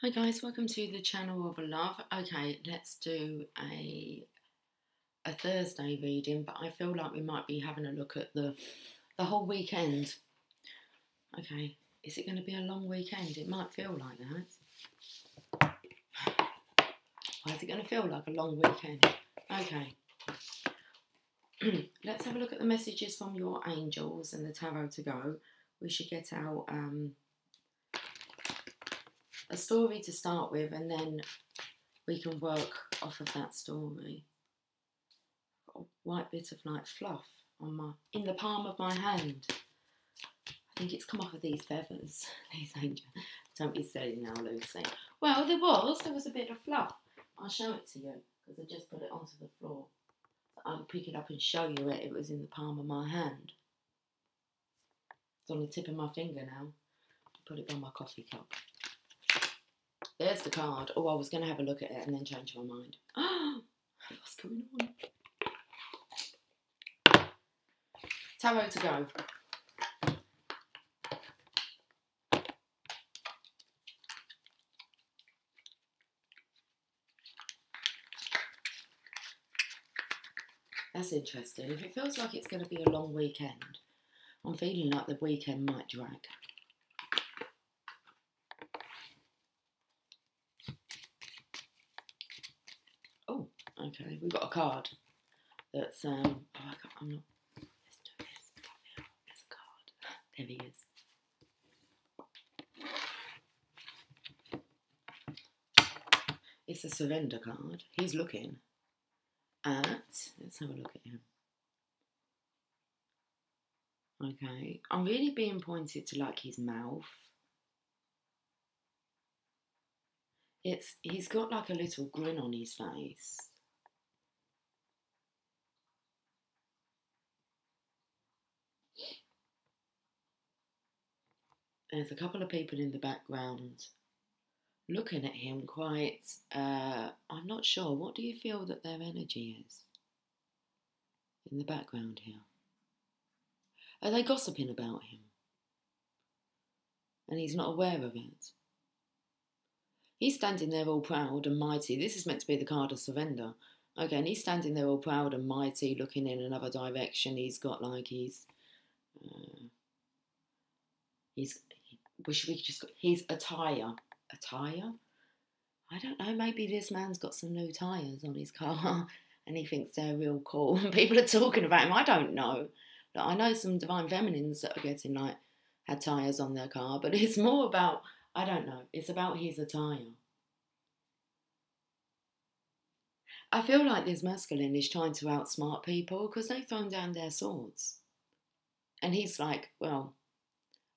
Hi guys, welcome to the channel of love. Okay, let's do a Thursday reading, but I feel like we might be having a look at the whole weekend. Okay, is it going to be a long weekend? It might feel like that. Why is it going to feel like a long weekend? Okay. Let's have a look at the messages from your angels and the tarot to go. We should get out a story to start with, and then we can work off of that story. Got a white bit of like fluff on in the palm of my hand. I think it's come off of these feathers. These angels. Don't be silly now, Lucy. Well, there was a bit of fluff. I'll show it to you because I just put it onto the floor. I'll pick it up and show you it. It was in the palm of my hand. It's on the tip of my finger now. Put it by my coffee cup. There's the card. Oh, I was going to have a look at it and then change my mind. What's going on? Tarot to go. That's interesting. If it feels like it's going to be a long weekend, I'm feeling like the weekend might drag. Oh, okay. We've got a card that's I'm not. Let's do this. There's a card. There he is. It's a surrender card. He's looking at. Let's have a look at him. Okay, I'm really being pointed to like his mouth. He's got like a little grin on his face. There's a couple of people in the background looking at him quite, I'm not sure. What do you feel that their energy is in the background here? Are they gossiping about him? And he's not aware of it. He's standing there all proud and mighty. This is meant to be the card of surrender. Okay, and he's standing there all proud and mighty, looking in another direction. He's got like his attire. Attire? I don't know, maybe this man's got some new tyres on his car and he thinks they're real cool and people are talking about him. I don't know. I know some divine feminines that are getting like had tyres on their car, but it's more about, I don't know, it's about his attire. I feel like this masculine is trying to outsmart people because they've thrown down their swords. And he's like, well,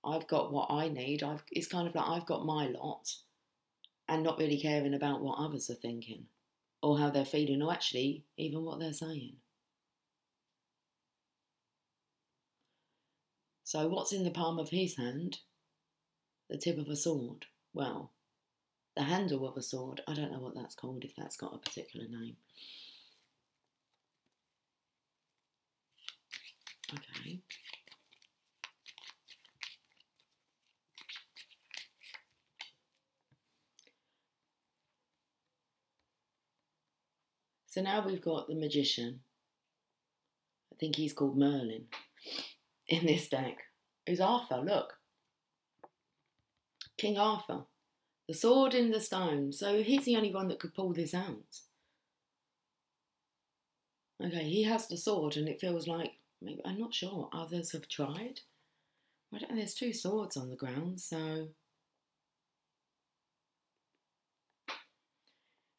I've got what I need. It's kind of like I've got my lot and not really caring about what others are thinking or how they're feeling or actually even what they're saying. So what's in the palm of his hand? The tip of a sword. Well, the handle of a sword. I don't know what that's called, if that's got a particular name. Okay. So now we've got the magician. I think he's called Merlin in this deck. Who's Arthur, look. King Arthur. The sword in the stone. So he's the only one that could pull this out. Okay, he has the sword and it feels like, maybe, I'm not sure, others have tried. I don't know, there's two swords on the ground, so...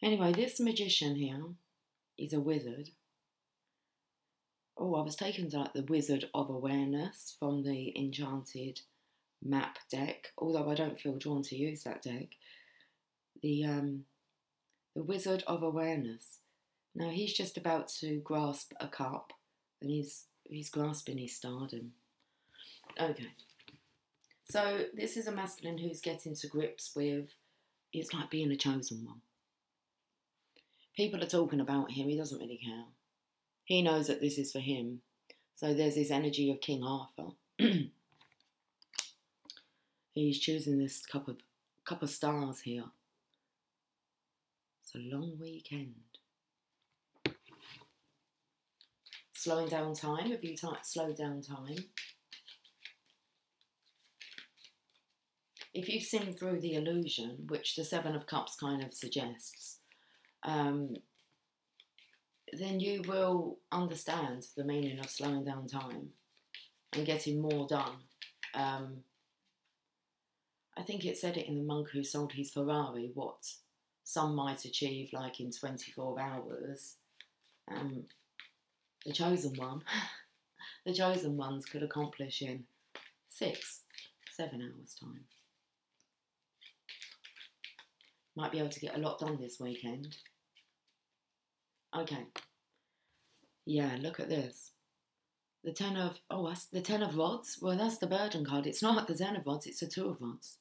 Anyway, this magician here is a wizard. Oh, I was taken to like the Wizard of Awareness from the Enchanted Map deck, although I don't feel drawn to use that deck. The Wizard of Awareness. Now he's just about to grasp a cup, and he's grasping his stardom. Okay. So this is a masculine who's getting to grips with, it's like being a chosen one. People are talking about him, he doesn't really care. He knows that this is for him. So there's this energy of King Arthur. He's choosing this cup of stars here. a long weekend. Slowing down time. Have you slowed down time? If you've seen through the illusion, which the Seven of Cups kind of suggests, then you will understand the meaning of slowing down time and getting more done. I think it said it in The Monk Who Sold His Ferrari, what some might achieve like in 24 hours. The chosen one, the chosen ones could accomplish in 6, 7 hours time. Might be able to get a lot done this weekend. Okay. Yeah, look at this. The Ten of Rods. Well, that's the burden card. It's not the Ten of Rods, it's the Two of Rods.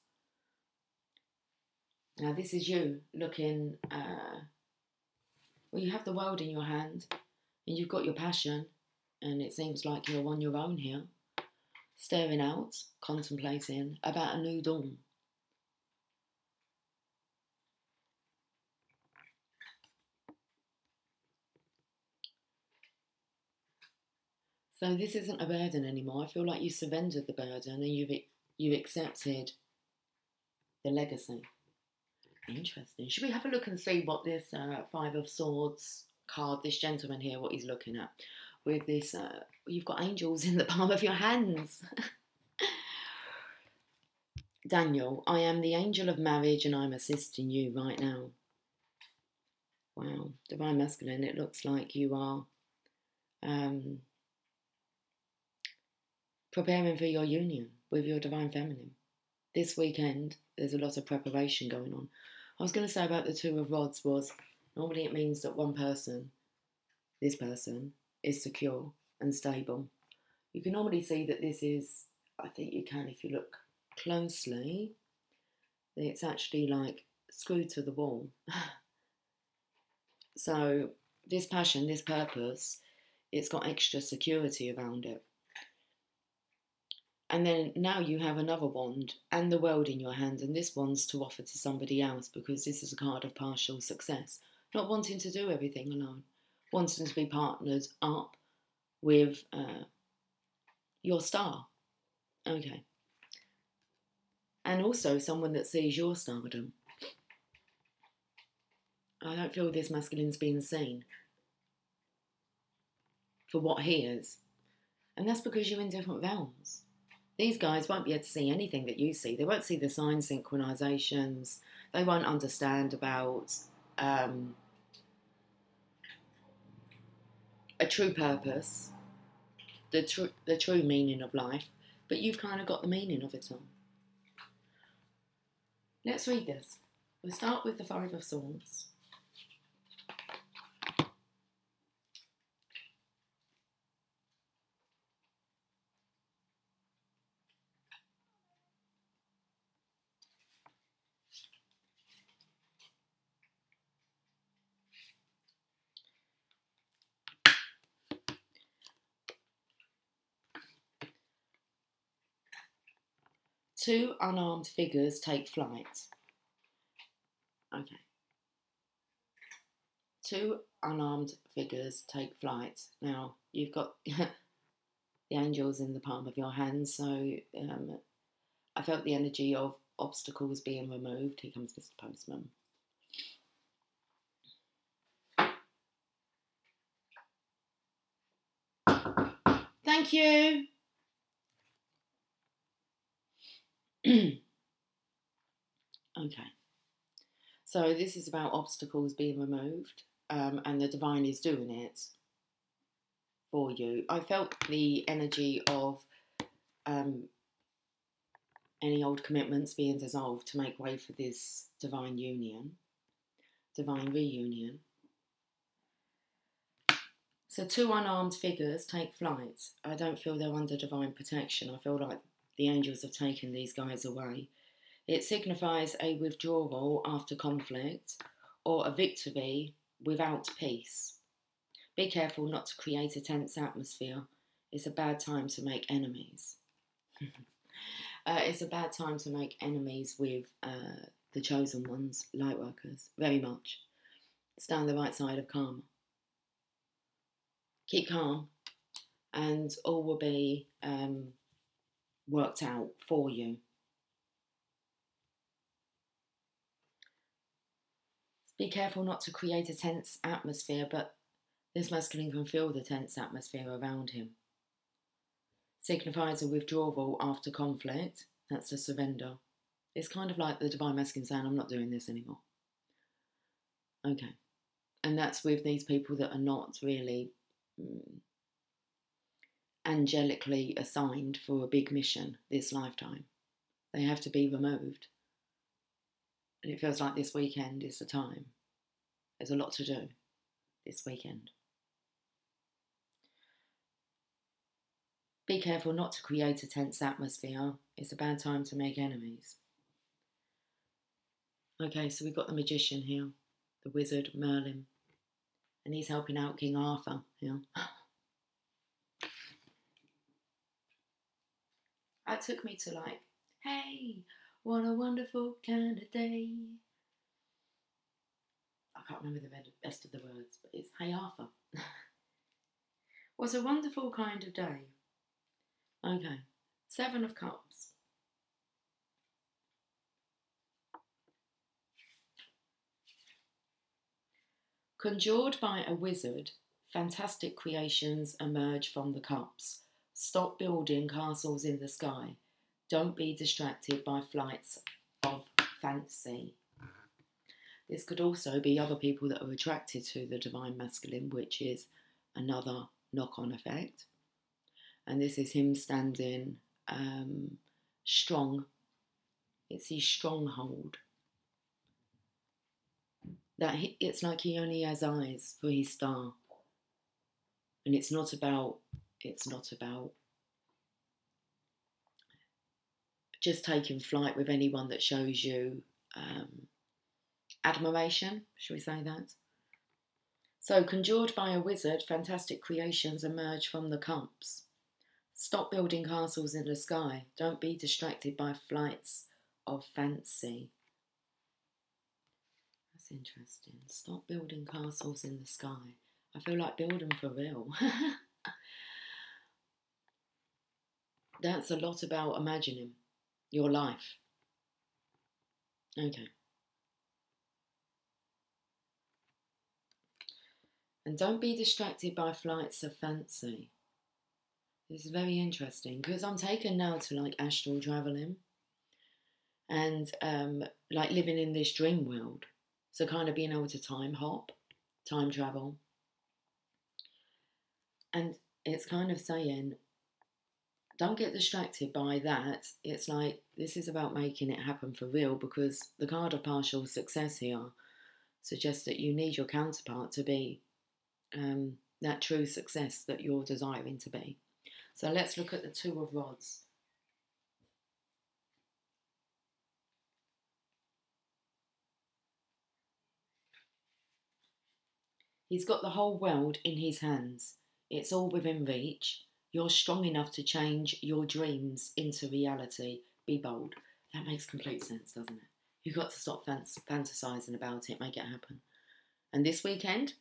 Now, this is you looking, well, you have the world in your hand, and you've got your passion, and it seems like you're on your own here, staring out, contemplating about a new dawn. So this isn't a burden anymore. I feel like you surrendered the burden and you've accepted the legacy. Interesting. Should we have a look and see what this Five of Swords card, this gentleman here, what he's looking at? With this, you've got angels in the palm of your hands. Daniel, I am the angel of marriage and I'm assisting you right now. Wow. Divine Masculine, it looks like you are preparing for your union with your Divine Feminine. This weekend, there's a lot of preparation going on. I was going to say about the Two of Rods was, normally it means that one person, this person, is secure and stable. You can normally see that this is, I think you can if you look closely, it's actually like screwed to the wall. So this passion, this purpose, it's got extra security around it. And then now you have another wand and the world in your hand, and this wand's to offer to somebody else because this is a card of partial success. Not wanting to do everything alone, wanting to be partnered up with your star. Okay. And also someone that sees your stardom. I don't feel this masculine's being seen for what he is. And that's because you're in different realms. These guys won't be able to see anything that you see. They won't see the sign synchronizations. They won't understand about a true purpose, the true meaning of life. But you've kind of got the meaning of it all. Let's read this. We'll start with the Five of Swords. Two unarmed figures take flight. Okay. Two unarmed figures take flight. Now, you've got the angels in the palm of your hand, so I felt the energy of obstacles being removed. Here comes Mr. Postman. Thank you. Okay. So this is about obstacles being removed, and the divine is doing it for you. I felt the energy of any old commitments being dissolved to make way for this divine union, divine reunion. So two unarmed figures take flight. I don't feel they're under divine protection. I feel like the angels have taken these guys away. It signifies a withdrawal after conflict or a victory without peace. Be careful not to create a tense atmosphere. It's a bad time to make enemies. It's a bad time to make enemies with the chosen ones, light workers, very much. stay on the right side of karma. Keep calm and all will be worked out for you. Be careful not to create a tense atmosphere, but this masculine can feel the tense atmosphere around him. Signifies a withdrawal after conflict. That's a surrender. It's kind of like the divine masculine saying, I'm not doing this anymore. Okay. And that's with these people that are not really angelically assigned for a big mission this lifetime. They have to be removed. And it feels like this weekend is the time. There's a lot to do this weekend. Be careful not to create a tense atmosphere. It's a bad time to make enemies. Okay, so we've got the magician here, the wizard Merlin, and he's helping out King Arthur here. That took me to like, hey, what a wonderful kind of day. I can't remember the best of the words, but it's, hey Arthur. What a wonderful kind of day. Okay, 7 of Cups. Conjured by a wizard, fantastic creations emerge from the cups. Stop building castles in the sky. Don't be distracted by flights of fancy. This could also be other people that are attracted to the divine masculine, which is another knock-on effect. And this is him standing strong. It's his stronghold. It's like he only has eyes for his star. And it's not about just taking flight with anyone that shows you admiration, shall we say that? So, conjured by a wizard, fantastic creations emerge from the cups. Stop building castles in the sky. Don't be distracted by flights of fancy. That's interesting. Stop building castles in the sky. I feel like build them for real. That's a lot about imagining your life. Okay. And don't be distracted by flights of fancy. This is very interesting because I'm taken now to like astral traveling and like living in this dream world. So kind of being able to time hop, time travel. And it's kind of saying, don't get distracted by that. It's like, this is about making it happen for real because the card of partial success here suggests that you need your counterpart to be that true success that you're desiring to be. So let's look at the 2 of Rods. He's got the whole world in his hands. It's all within reach. You're strong enough to change your dreams into reality. Be bold. That makes complete sense, doesn't it? You've got to stop fantasising about it, make it happen. And this weekend,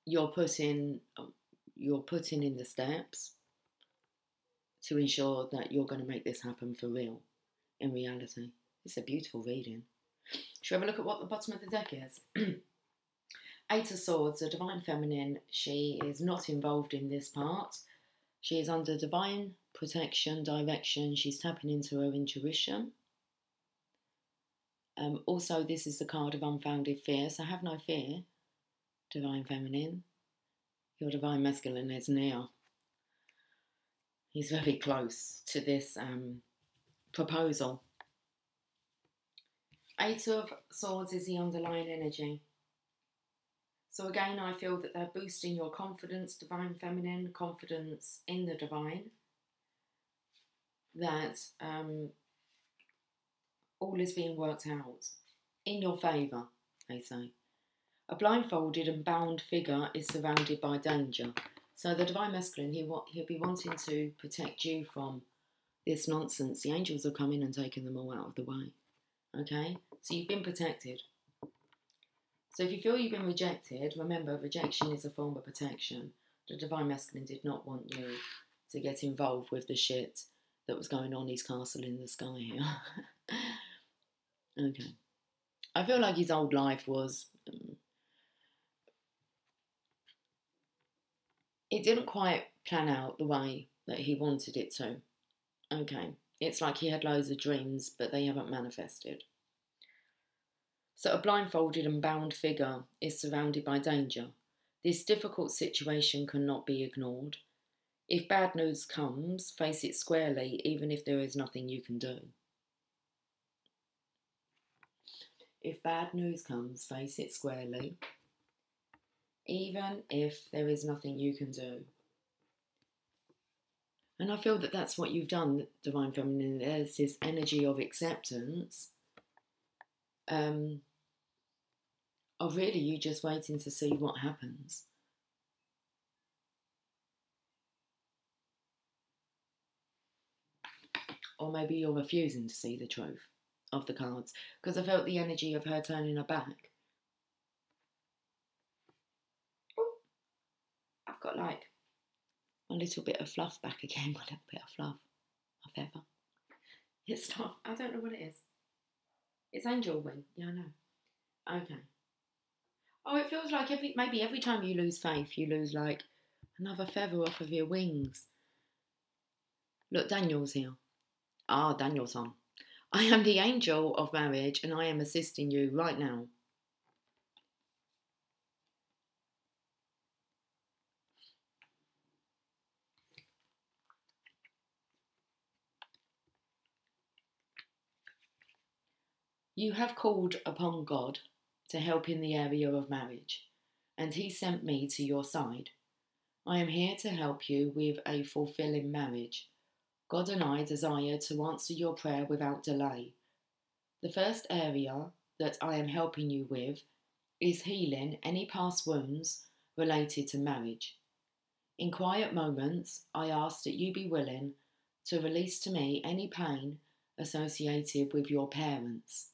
you're putting in the steps to ensure that you're going to make this happen for real, in reality. It's a beautiful reading. Should we have a look at what the bottom of the deck is? 8 of Swords, the divine feminine. She is not involved in this part. She is under divine protection, direction. She's tapping into her intuition. Also, this is the card of unfounded fear. So have no fear, divine feminine. Your divine masculine is near. He's very close to this proposal. 8 of Swords is the underlying energy. So again, I feel that they're boosting your confidence, divine feminine, confidence in the divine. That all is being worked out in your favour, they say. A blindfolded and bound figure is surrounded by danger. So the divine masculine, he'll be wanting to protect you from this nonsense. The angels are coming and taking them all out of the way. Okay? So you've been protected. So if you feel you've been rejected, remember, rejection is a form of protection. The Divine Masculine did not want you to get involved with the shit that was going on his castle in the sky here. Okay. I feel like his old life was... it didn't quite plan out the way that he wanted it to. Okay. It's like he had loads of dreams, but they haven't manifested. So a blindfolded and bound figure is surrounded by danger. This difficult situation cannot be ignored. If bad news comes, face it squarely, even if there is nothing you can do. If bad news comes, face it squarely, even if there is nothing you can do. And I feel that that's what you've done, Divine Feminine. There's this energy of acceptance, of really you just waiting to see what happens. Or maybe you're refusing to see the truth of the cards, because I felt the energy of her turning her back. Ooh, I've got like a little bit of fluff back again, a little bit of fluff, a feather. It's not, I don't know what it is. It's angel wing, yeah, I know. Okay. Oh, it feels like maybe every time you lose faith, you lose like another feather off of your wings. Look, Daniel's here. Ah, Daniel's on. I am the angel of marriage and I am assisting you right now. You have called upon God to help in the area of marriage, and He sent me to your side. I am here to help you with a fulfilling marriage. God and I desire to answer your prayer without delay. The first area that I am helping you with is healing any past wounds related to marriage. In quiet moments, I ask that you be willing to release to me any pain associated with your parents.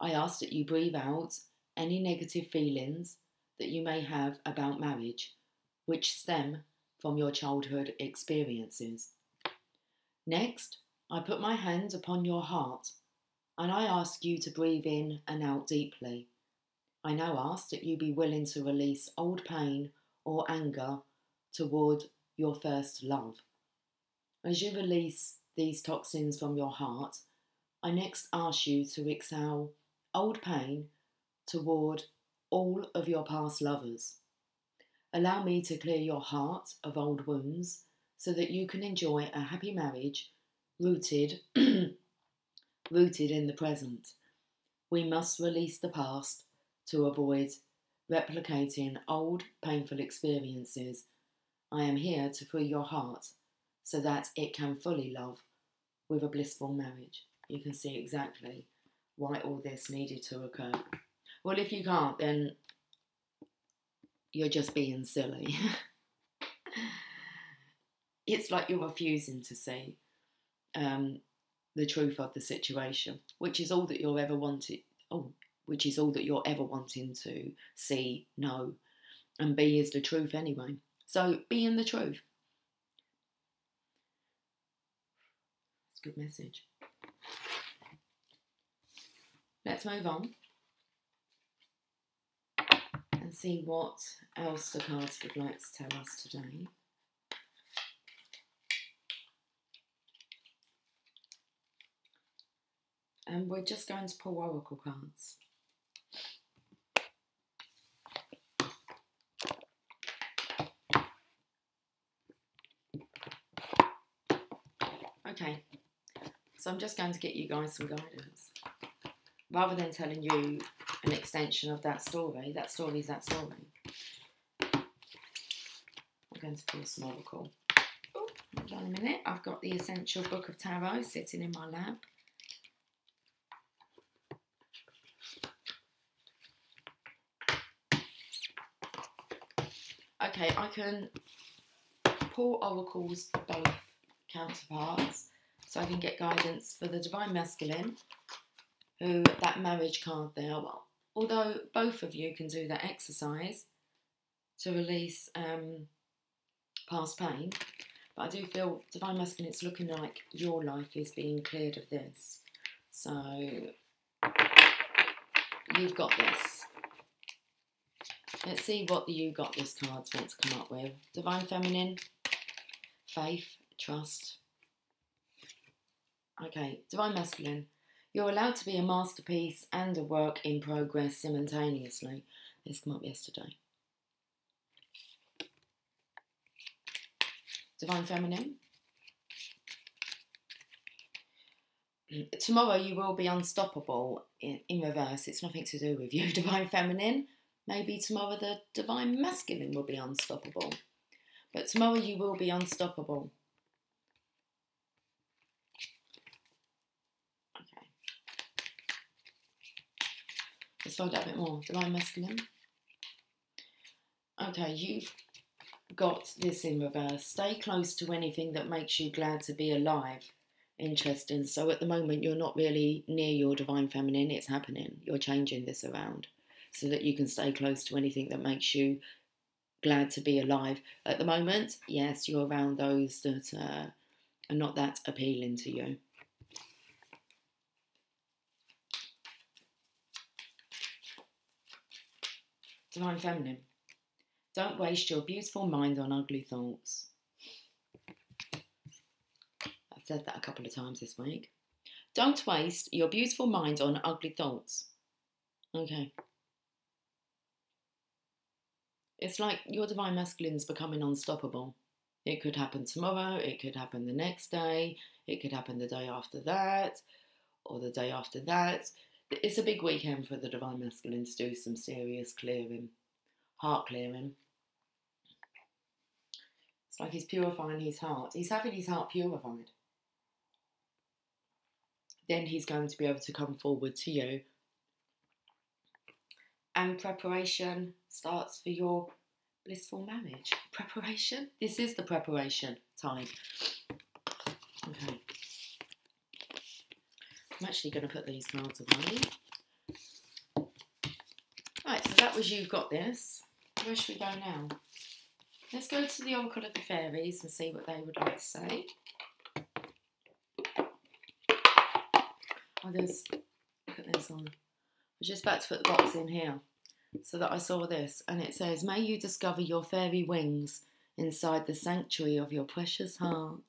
I ask that you breathe out any negative feelings that you may have about marriage, which stem from your childhood experiences. Next, I put my hand upon your heart and I ask you to breathe in and out deeply. I now ask that you be willing to release old pain or anger toward your first love. As you release these toxins from your heart, I next ask you to exhale old pain toward all of your past lovers. Allow me to clear your heart of old wounds so that you can enjoy a happy marriage rooted in the present. We must release the past to avoid replicating old painful experiences. I am here to free your heart so that it can fully love with a blissful marriage. You can see exactly why all this needed to occur. Well, if you can't, then you're just being silly. It's like you're refusing to see the truth of the situation, which is all that you're ever wanted. Which is all that you're ever wanting to see, know, and be is the truth anyway. So be in the truth. It's a good message. Let's move on and see what else the cards would like to tell us today. And we're just going to pull oracle cards. Okay, so I'm just going to get you guys some guidance. Rather than telling you an extension of that story is that story. I'm going to pull some oracle. Oh, hold on a minute. I've got the Essential Book of Tarot sitting in my lap. Okay, I can pull oracles for both counterparts, so I can get guidance for the Divine Masculine, who that marriage card there, well, although both of you can do that exercise to release past pain, but I do feel Divine Masculine, it's looking like your life is being cleared of this. So you've got this. Let's see what the you got this cards want to come up with. Divine Feminine, faith, trust. Okay, Divine Masculine, you're allowed to be a masterpiece and a work in progress simultaneously. This came up yesterday. Divine Feminine, tomorrow you will be unstoppable in reverse. It's nothing to do with you, Divine Feminine. Maybe tomorrow the Divine Masculine will be unstoppable. But tomorrow you will be unstoppable. Okay. Let's find out a bit more. Divine Masculine. Okay, you've got this in reverse. Stay close to anything that makes you glad to be alive. Interesting. So at the moment you're not really near your Divine Feminine. It's happening. You're changing this around so that you can stay close to anything that makes you glad to be alive. At the moment, yes, you're around those that are not that appealing to you. Divine Feminine, don't waste your beautiful mind on ugly thoughts. I've said that a couple of times this week. Don't waste your beautiful mind on ugly thoughts. Okay. It's like your Divine Masculine's becoming unstoppable. It could happen tomorrow, it could happen the next day, it could happen the day after that, or the day after that. It's a big weekend for the Divine Masculine to do some serious clearing, heart clearing. It's like he's purifying his heart. He's having his heart purified. Then he's going to be able to come forward to you. And preparation starts for your blissful marriage. Preparation? This is the preparation time. Okay. I'm actually going to put these cards away. Right, so that was You've Got This. Where should we go now? Let's go to the Oracle of the Fairies and see what they would like to say. Oh, there's... Look at this on. I was just about to put the box in here so that I saw this, and it says, may you discover your fairy wings inside the sanctuary of your precious heart.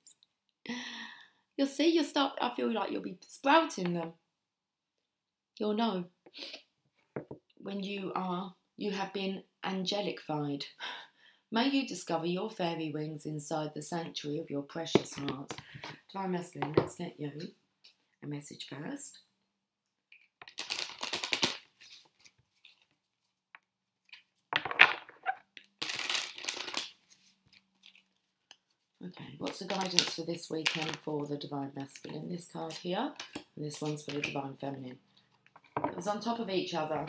You'll see, I feel like you'll be sprouting them. You'll know when you have been angelicified. May you discover your fairy wings inside the sanctuary of your precious heart. Divine Masculine, let's get you a message first. Okay, what's the guidance for this weekend for the Divine Masculine? This card here, and this one's for the Divine Feminine. It was on top of each other.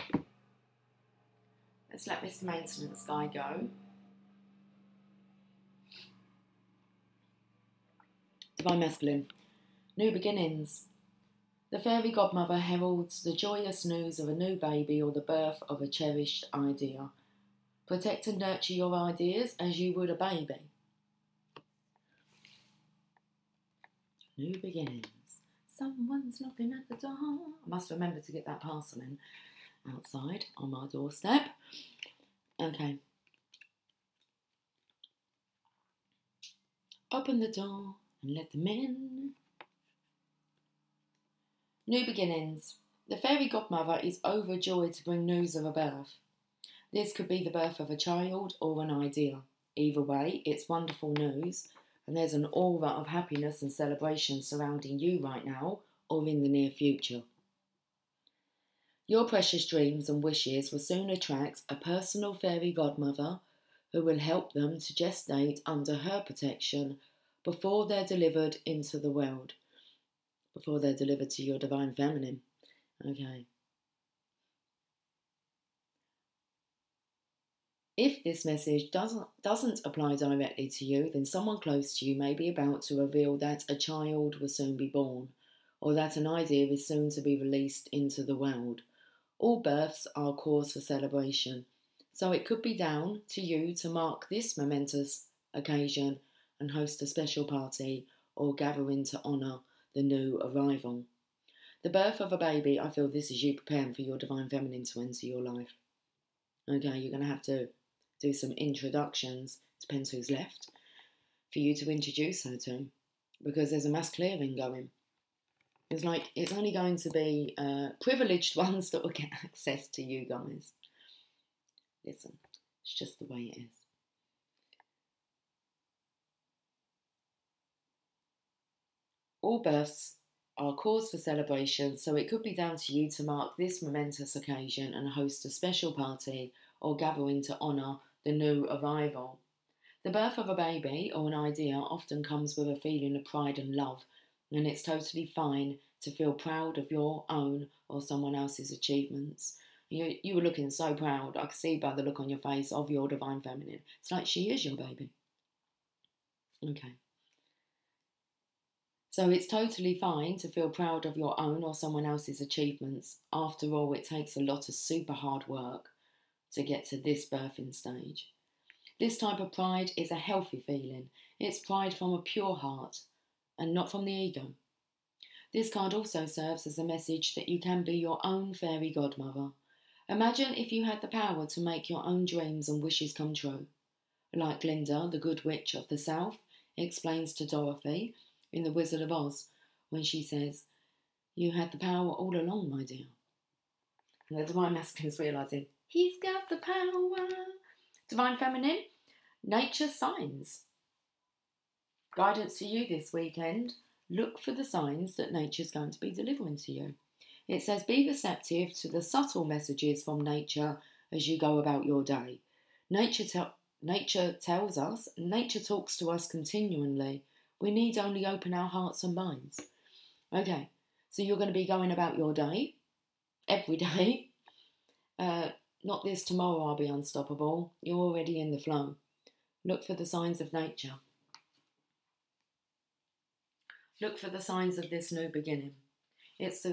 Let's let Mr. Maintenance Guy go. Divine Masculine, new beginnings. The fairy godmother heralds the joyous news of a new baby or the birth of a cherished idea. Protect and nurture your ideas as you would a baby. New beginnings. Someone's knocking at the door. I must remember to get that parcel in outside on my doorstep. Okay. Open the door and let them in. New beginnings. The fairy godmother is overjoyed to bring news of a birth. This could be the birth of a child or an idea. Either way, it's wonderful news, and there's an aura of happiness and celebration surrounding you right now or in the near future. Your precious dreams and wishes will soon attract a personal fairy godmother who will help them to gestate under her protection before they're delivered into the world. Before they're delivered to your Divine Feminine. Okay. If this message doesn't apply directly to you, then someone close to you may be about to reveal that a child will soon be born, or that an idea is soon to be released into the world, All births are cause for celebration, so it could be down to you to mark this momentous occasion and host a special party or gathering to honour the new arrival. The birth of a baby, I feel this is you preparing for your divine feminine to enter your life. Okay, you're going to have to do some introductions, depends who's left, for you to introduce her to, because there's a mass clearing going. It's like it's only going to be privileged ones that will get access to you guys. Listen, it's just the way it is. All births are cause for celebration, so it could be down to you to mark this momentous occasion and host a special party or gathering to honour the new arrival. The birth of a baby or an idea often comes with a feeling of pride and love, and it's totally fine to feel proud of your own or someone else's achievements. You were looking so proud, I could see by the look on your face, of your divine feminine. It's like she is your baby. Okay. So it's totally fine to feel proud of your own or someone else's achievements. After all, it takes a lot of super hard work to get to this birthing stage. This type of pride is a healthy feeling. It's pride from a pure heart and not from the ego. This card also serves as a message that you can be your own fairy godmother. Imagine if you had the power to make your own dreams and wishes come true. Like Glinda, the Good Witch of the South, explains to Dorothy in The Wizard of Oz when she says, "You had the power all along, my dear." And the Divine Masculine's realising, he's got the power. Divine Feminine, nature signs. Guidance for you this weekend. Look for the signs that nature's going to be delivering to you. It says be receptive to the subtle messages from nature as you go about your day. Nature tells us, nature talks to us continually. We need only open our hearts and minds. Okay, so you're going to be going about your day, every day. Not this tomorrow I'll be unstoppable. You're already in the flow. Look for the signs of nature. Look for the signs of this new beginning. It's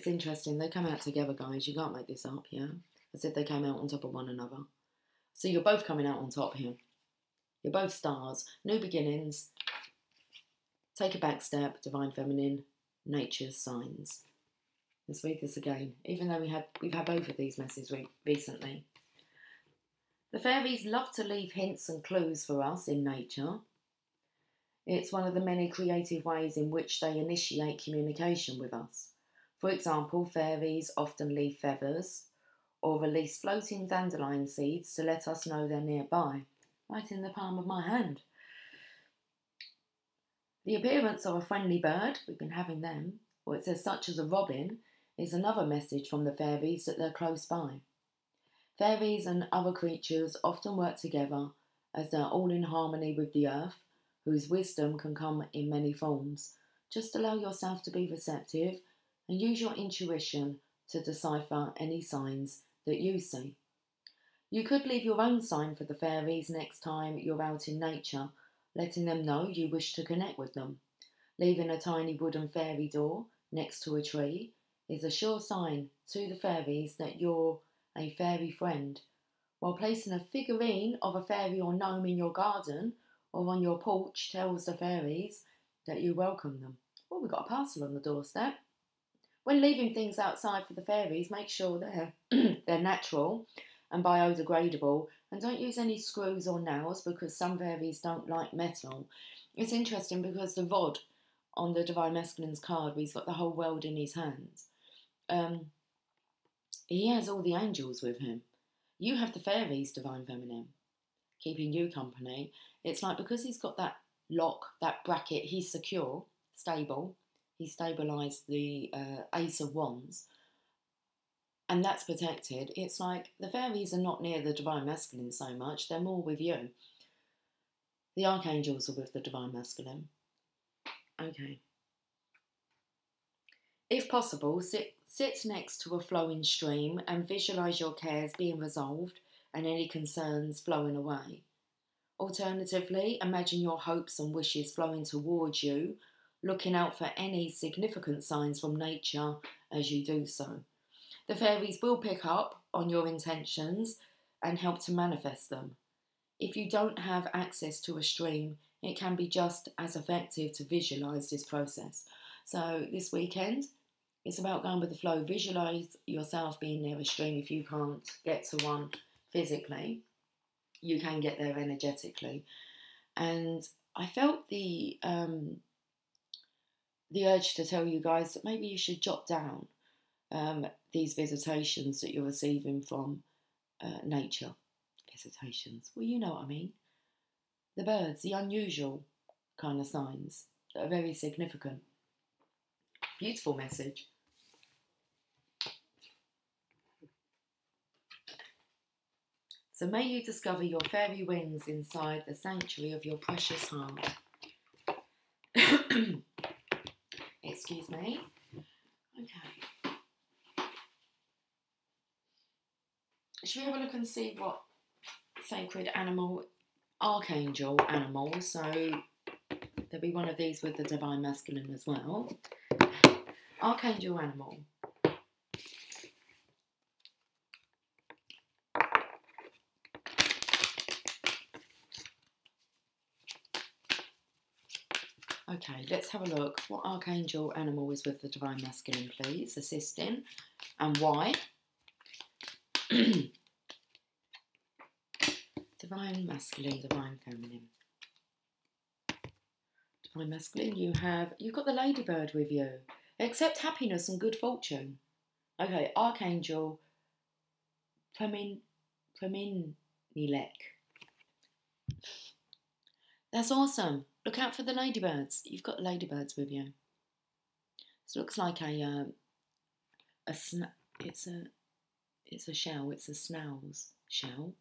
interesting. They come out together, guys. You can't make this up, yeah? I said they came out on top of one another. So you're both coming out on top here. You're both stars. New beginnings. Take a back step. Divine Feminine. Nature's signs. Let's read this again, even though we've had both of these messages recently. The fairies love to leave hints and clues for us in nature. It's one of the many creative ways in which they initiate communication with us. For example, fairies often leave feathers or release floating dandelion seeds to let us know they're nearby, right in the palm of my hand. The appearance of a friendly bird, we've been having them, or it says such as a robin, is another message from the fairies that they're close by. Fairies and other creatures often work together as they're all in harmony with the earth, whose wisdom can come in many forms. Just allow yourself to be receptive and use your intuition to decipher any signs that you see. You could leave your own sign for the fairies next time you're out in nature, letting them know you wish to connect with them. Leaving a tiny wooden fairy door next to a tree is a sure sign to the fairies that you're a fairy friend, while placing a figurine of a fairy or gnome in your garden or on your porch tells the fairies that you welcome them. Oh, we've got a parcel on the doorstep. When leaving things outside for the fairies, make sure they're natural and biodegradable, and don't use any screws or nails because some fairies don't like metal. It's interesting because the rod on the Divine Masculine's card, where he's got the whole world in his hands, he has all the angels with him. You have the fairies, Divine Feminine, keeping you company. It's like because he's got that lock, that bracket, he's secure, stable. He stabilised the Ace of Wands, and that's protected. It's like the fairies are not near the Divine Masculine so much, they're more with you. The archangels are with the Divine Masculine. Okay. If possible, sit next to a flowing stream and visualise your cares being resolved and any concerns flowing away. Alternatively, imagine your hopes and wishes flowing towards you, looking out for any significant signs from nature as you do so. The fairies will pick up on your intentions and help to manifest them. If you don't have access to a stream, it can be just as effective to visualise this process. So this weekend, it's about going with the flow. Visualise yourself being near a stream. If you can't get to one physically, you can get there energetically. And I felt the urge to tell you guys that maybe you should jot down these visitations that you're receiving from nature. Visitations, well, you know what I mean. The birds, the unusual kind of signs that are very significant. Beautiful message. So may you discover your fairy wings inside the sanctuary of your precious heart. Excuse me. Okay. Should we have a look and see what sacred animal, archangel animal, so there'll be one of these with the divine masculine as well. Archangel animal. Okay, let's have a look. What archangel animal is with the divine masculine, please? Assisting. And why? Divine masculine, divine feminine. Divine masculine, you've got the ladybird with you. Accept happiness and good fortune. Okay, archangel Praminilek. That's awesome. Look out for the ladybirds. You've got ladybirds with you. This looks like it's a shell. It's a snail's shell.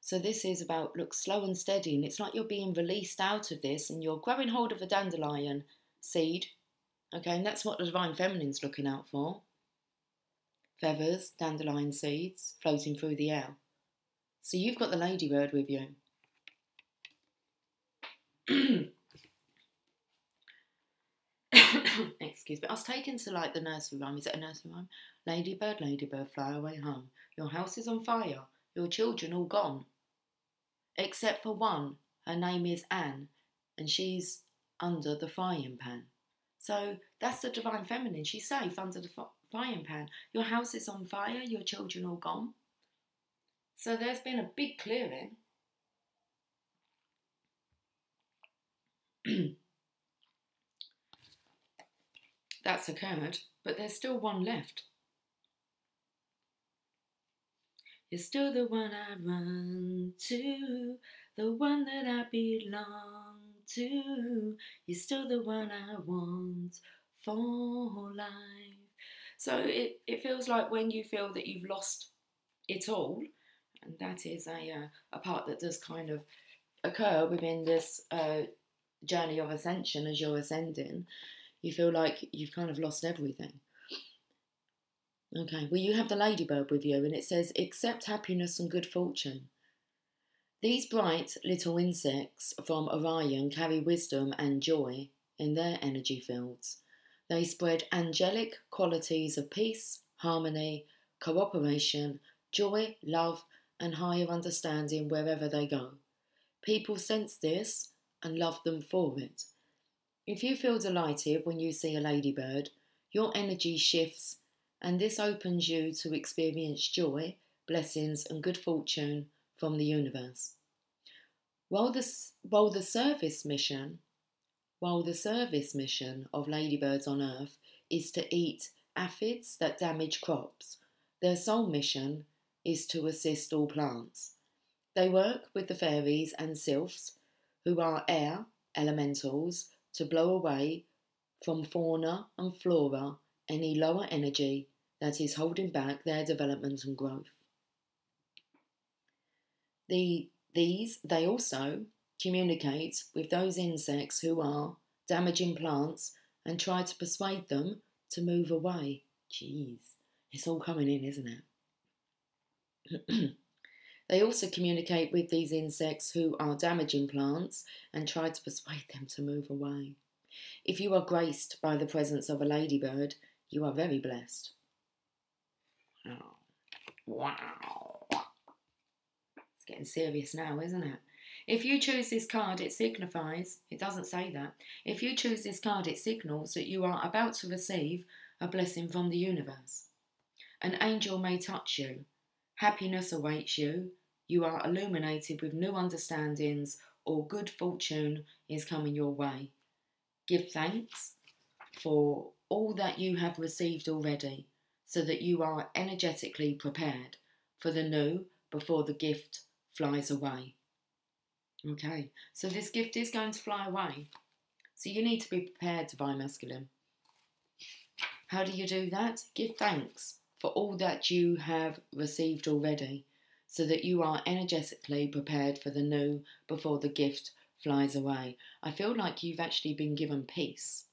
So this is about, look, slow and steady, and it's like you're being released out of this and you're grabbing hold of a dandelion seed. Okay, and that's what the divine feminine's looking out for. Feathers, dandelion seeds floating through the air. So you've got the ladybird with you. Excuse me. I was taken to like the nursery rhyme. Is it a nursery rhyme? Ladybird, ladybird, fly away home. Your house is on fire. Your children all gone. Except for one. Her name is Anne. And she's under the frying pan. So that's the divine feminine. She's safe under the frying pan. Your house is on fire. Your children all gone. So there's been a big clearing. That's occurred, but there's still one left. You're still the one I run to, the one that I belong to. You're still the one I want for life. So it feels like when you feel that you've lost it all, and that is a part that does kind of occur within this journey of ascension as you're ascending, you feel like you've kind of lost everything. Okay, well, you have the ladybird with you, and it says, accept happiness and good fortune. These bright little insects from Orion carry wisdom and joy in their energy fields. They spread angelic qualities of peace, harmony, cooperation, joy, love, and higher understanding wherever they go. People sense this and love them for it. If you feel delighted when you see a ladybird, your energy shifts, and this opens you to experience joy, blessings, and good fortune from the universe. While the service mission of ladybirds on Earth is to eat aphids that damage crops, their sole mission is to assist all plants. They work with the fairies and sylphs, who are air elementals, to blow away from fauna and flora any lower energy that is holding back their development and growth. They also communicate with those insects who are damaging plants and try to persuade them to move away. Jeez, it's all coming in, isn't it? They also communicate with these insects who are damaging plants and try to persuade them to move away. If you are graced by the presence of a ladybird, you are very blessed. Oh, wow. It's getting serious now, isn't it? If you choose this card, it signifies, it doesn't say that. If you choose this card, it signals that you are about to receive a blessing from the universe. An angel may touch you. Happiness awaits you. You are illuminated with new understandings, or good fortune is coming your way. Give thanks for all that you have received already, so that you are energetically prepared for the new before the gift flies away. Okay, so this gift is going to fly away. So you need to be prepared, Divine Masculine. How do you do that? Give thanks for all that you have received already, so that you are energetically prepared for the new before the gift flies away. I feel like you've actually been given peace.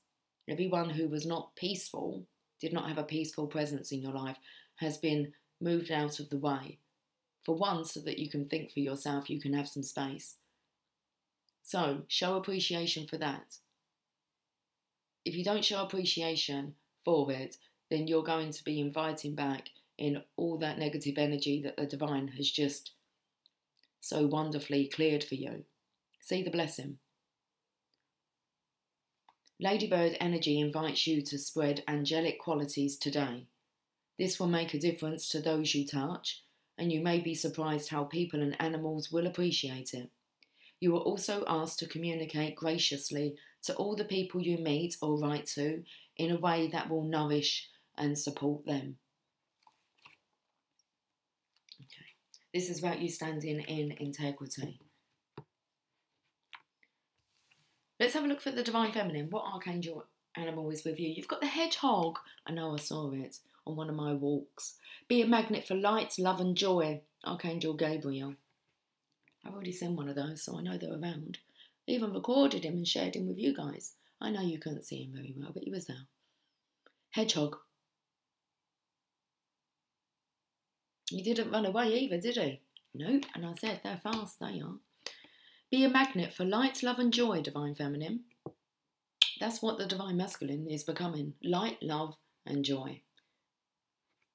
Everyone who was not peaceful, did not have a peaceful presence in your life, has been moved out of the way. For once, so that you can think for yourself, you can have some space. So, show appreciation for that. If you don't show appreciation for it, then you're going to be inviting back in all that negative energy that the divine has just so wonderfully cleared for you. See the blessing. Ladybird energy invites you to spread angelic qualities today. This will make a difference to those you touch, and you may be surprised how people and animals will appreciate it. You are also asked to communicate graciously to all the people you meet or write to in a way that will nourish and support them. Okay. This is about you standing in integrity. Let's have a look for the Divine Feminine. What archangel animal is with you? You've got the hedgehog. I know, I saw it on one of my walks. Be a magnet for light, love and joy. Archangel Gabriel. I've already seen one of those, so I know they're around. I even recorded him and shared him with you guys. I know you couldn't see him very well, but he was there. Hedgehog. He didn't run away either, did he? Nope, and I said they're fast, they are. Be a magnet for light, love and joy, Divine Feminine. That's what the Divine Masculine is becoming. Light, love and joy.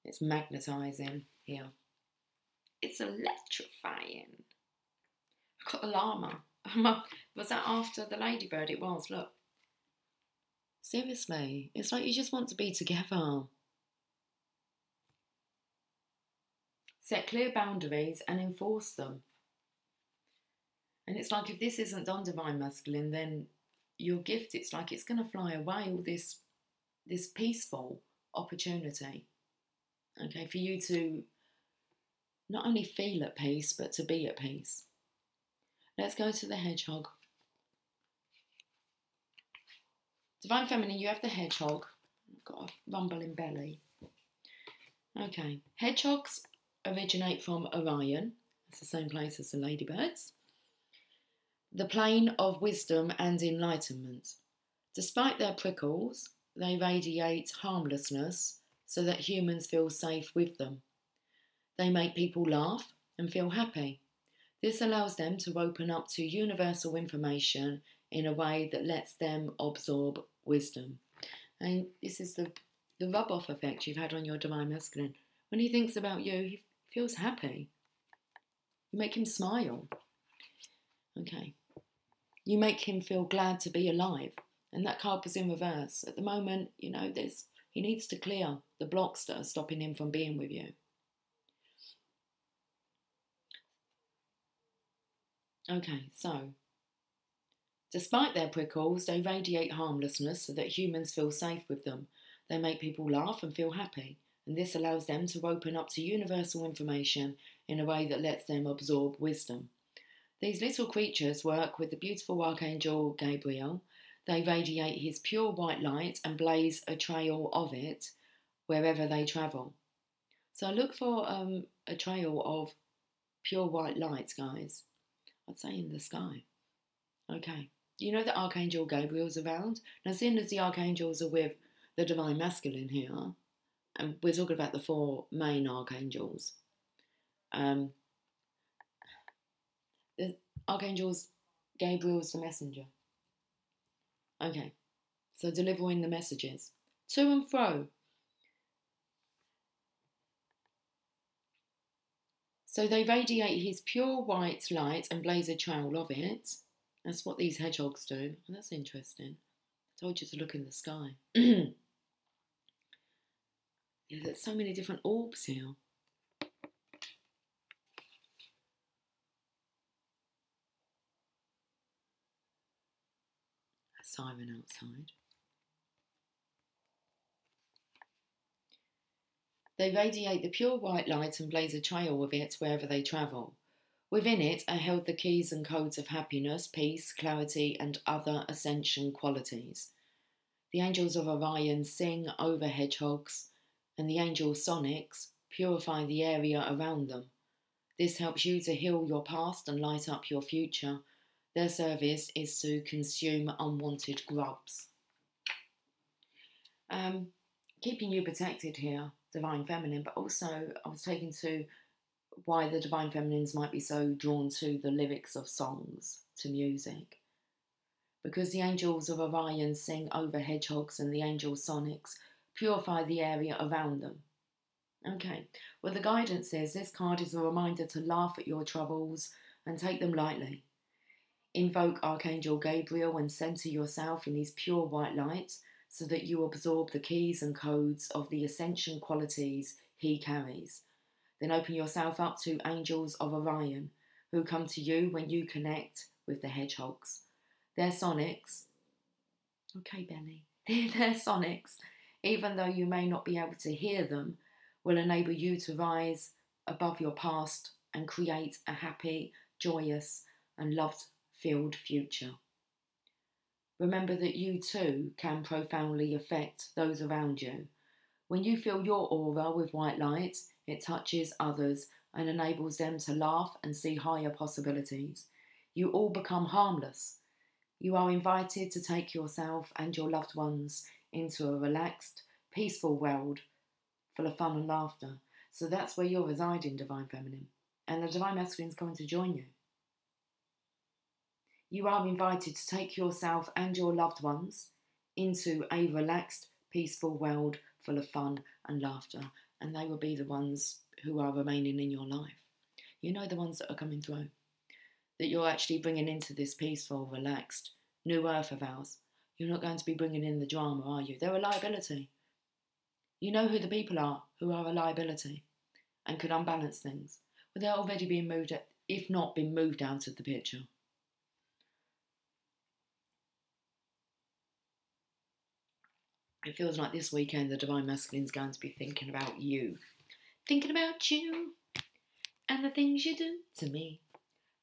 It's magnetising here. It's electrifying. I got the llama. Was that after the ladybird? It was, look. Seriously, it's like you just want to be together. Set clear boundaries and enforce them. And it's like if this isn't done, Divine Masculine, then your gift, it's like it's going to fly away, all this peaceful opportunity. Okay, for you to not only feel at peace, but to be at peace. Let's go to the hedgehog. Divine Feminine, you have the hedgehog. I've got a rumbling belly. Okay, hedgehogs originate from Orion. It's the same place as the ladybirds. The plane of wisdom and enlightenment. Despite their prickles, they radiate harmlessness so that humans feel safe with them. They make people laugh and feel happy. This allows them to open up to universal information in a way that lets them absorb wisdom. And this is the rub-off effect you've had on your Divine Masculine. When he thinks about you, he feels happy. You make him smile. Okay. You make him feel glad to be alive. And that card was in reverse. At the moment, you know, he needs to clear the blocks that are stopping him from being with you. Okay, so, despite their prickles, they radiate harmlessness so that humans feel safe with them. They make people laugh and feel happy, and this allows them to open up to universal information in a way that lets them absorb wisdom. These little creatures work with the beautiful Archangel Gabriel. They radiate his pure white light and blaze a trail of it wherever they travel. So look for a trail of pure white light, guys. I'd say in the sky. Okay. You know that Archangel Gabriel's around? Now, seeing as the Archangels are with the Divine Masculine here, and we're talking about the 4 main Archangels, the Archangels, Gabriel's the messenger. Okay. So delivering the messages. To and fro. So they radiate his pure white light and blaze a trail of it. That's what these hedgehogs do. And that's interesting. I told you to look in the sky. Yeah, there's so many different orbs here. A siren outside. They radiate the pure white light and blaze a trail with it wherever they travel. Within it are held the keys and codes of happiness, peace, clarity, and other ascension qualities. The angels of Orion sing over hedgehogs, and the angel sonics purify the area around them. This helps you to heal your past and light up your future. Their service is to consume unwanted grubs. Keeping you protected here, Divine Feminine, but also I was taken to why the Divine Feminines might be so drawn to the lyrics of songs, to music. Because the angels of Orion sing over hedgehogs and the angel sonics purify the area around them. Okay, well, the guidance says this card is a reminder to laugh at your troubles and take them lightly. Invoke Archangel Gabriel and center yourself in his pure white light so that you absorb the keys and codes of the ascension qualities he carries. Then open yourself up to angels of Orion, who come to you when you connect with the hedgehogs. Their sonics, okay, Benny, their sonics, even though you may not be able to hear them, will enable you to rise above your past and create a happy, joyous, and love-filled future. Remember that you too can profoundly affect those around you. When you fill your aura with white light, it touches others and enables them to laugh and see higher possibilities. You all become harmless. You are invited to take yourself and your loved ones into a relaxed, peaceful world full of fun and laughter. So that's where you're residing, Divine Feminine. And the Divine Masculine is coming to join you. You are invited to take yourself and your loved ones into a relaxed, peaceful world full of fun and laughter. And they will be the ones who are remaining in your life. You know, the ones that are coming through. That you're actually bringing into this peaceful, relaxed, new earth of ours. You're not going to be bringing in the drama, are you? They're a liability. You know who the people are who are a liability and could unbalance things. But they're already being moved, if not been moved out of the picture. It feels like this weekend the Divine Masculine is going to be thinking about you. Thinking about you and the things you do to me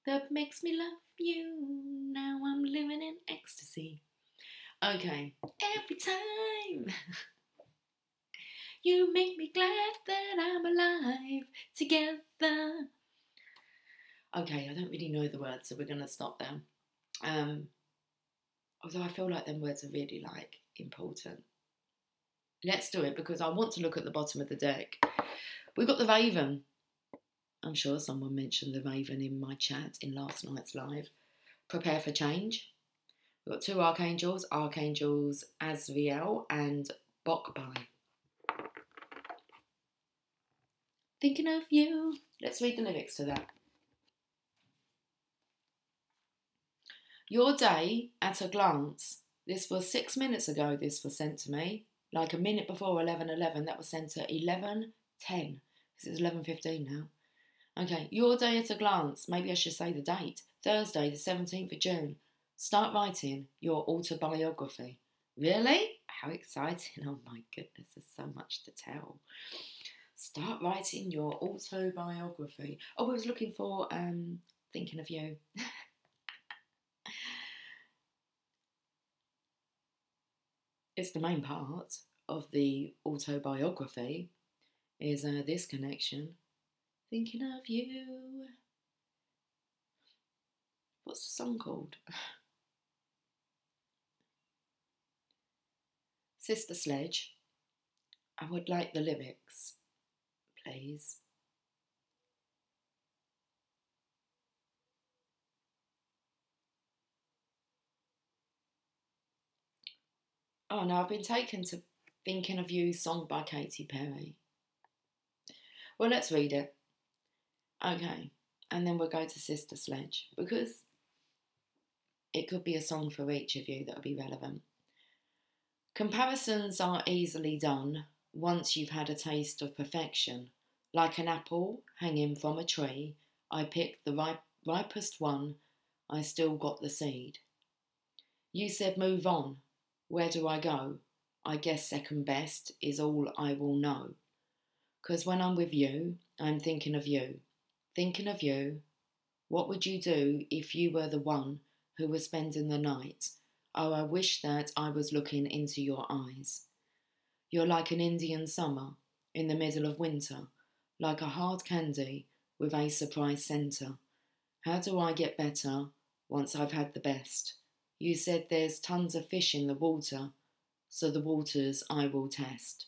that makes me love you. Now I'm living in ecstasy. Okay, every time you make me glad that I'm alive together. Okay, I don't really know the words, so we're going to stop there. Although I feel like them words are really, important. Let's do it because I want to look at the bottom of the deck. We've got the Raven. I'm sure someone mentioned the Raven in my chat in last night's live. Prepare for change. We've got two archangels, Archangels Azrael and Bokbai. Thinking of you. Let's read the lyrics to that. Your day at a glance. This was 6 minutes ago. This was sent to me. Like a minute before 11:11. That was sent at 11:10. This is 11:15 now. Okay, your day at a glance. Maybe I should say the date. Thursday, the 17th of June. Start writing your autobiography. Really? How exciting. Oh my goodness, there's so much to tell. Start writing your autobiography. Oh, I was looking for Thinking of You. It's the main part of the autobiography is this connection. Thinking of you. What's the song called? Sister Sledge. I would like the lyrics, please. Oh no, I've been taken to Thinking of You, song by Katy Perry. Well, let's read it. Okay, and then we'll go to Sister Sledge because it could be a song for each of you that will be relevant. Comparisons are easily done once you've had a taste of perfection. Like an apple hanging from a tree, I picked the ripest one, I still got the seed. You said move on, where do I go? I guess second best is all I will know. 'Cause when I'm with you, I'm thinking of you. Thinking of you, what would you do if you were the one who was spending the night? Oh, I wish that I was looking into your eyes. You're like an Indian summer in the middle of winter, like a hard candy with a surprise centre. How do I get better once I've had the best? You said there's tons of fish in the water, so the waters I will test.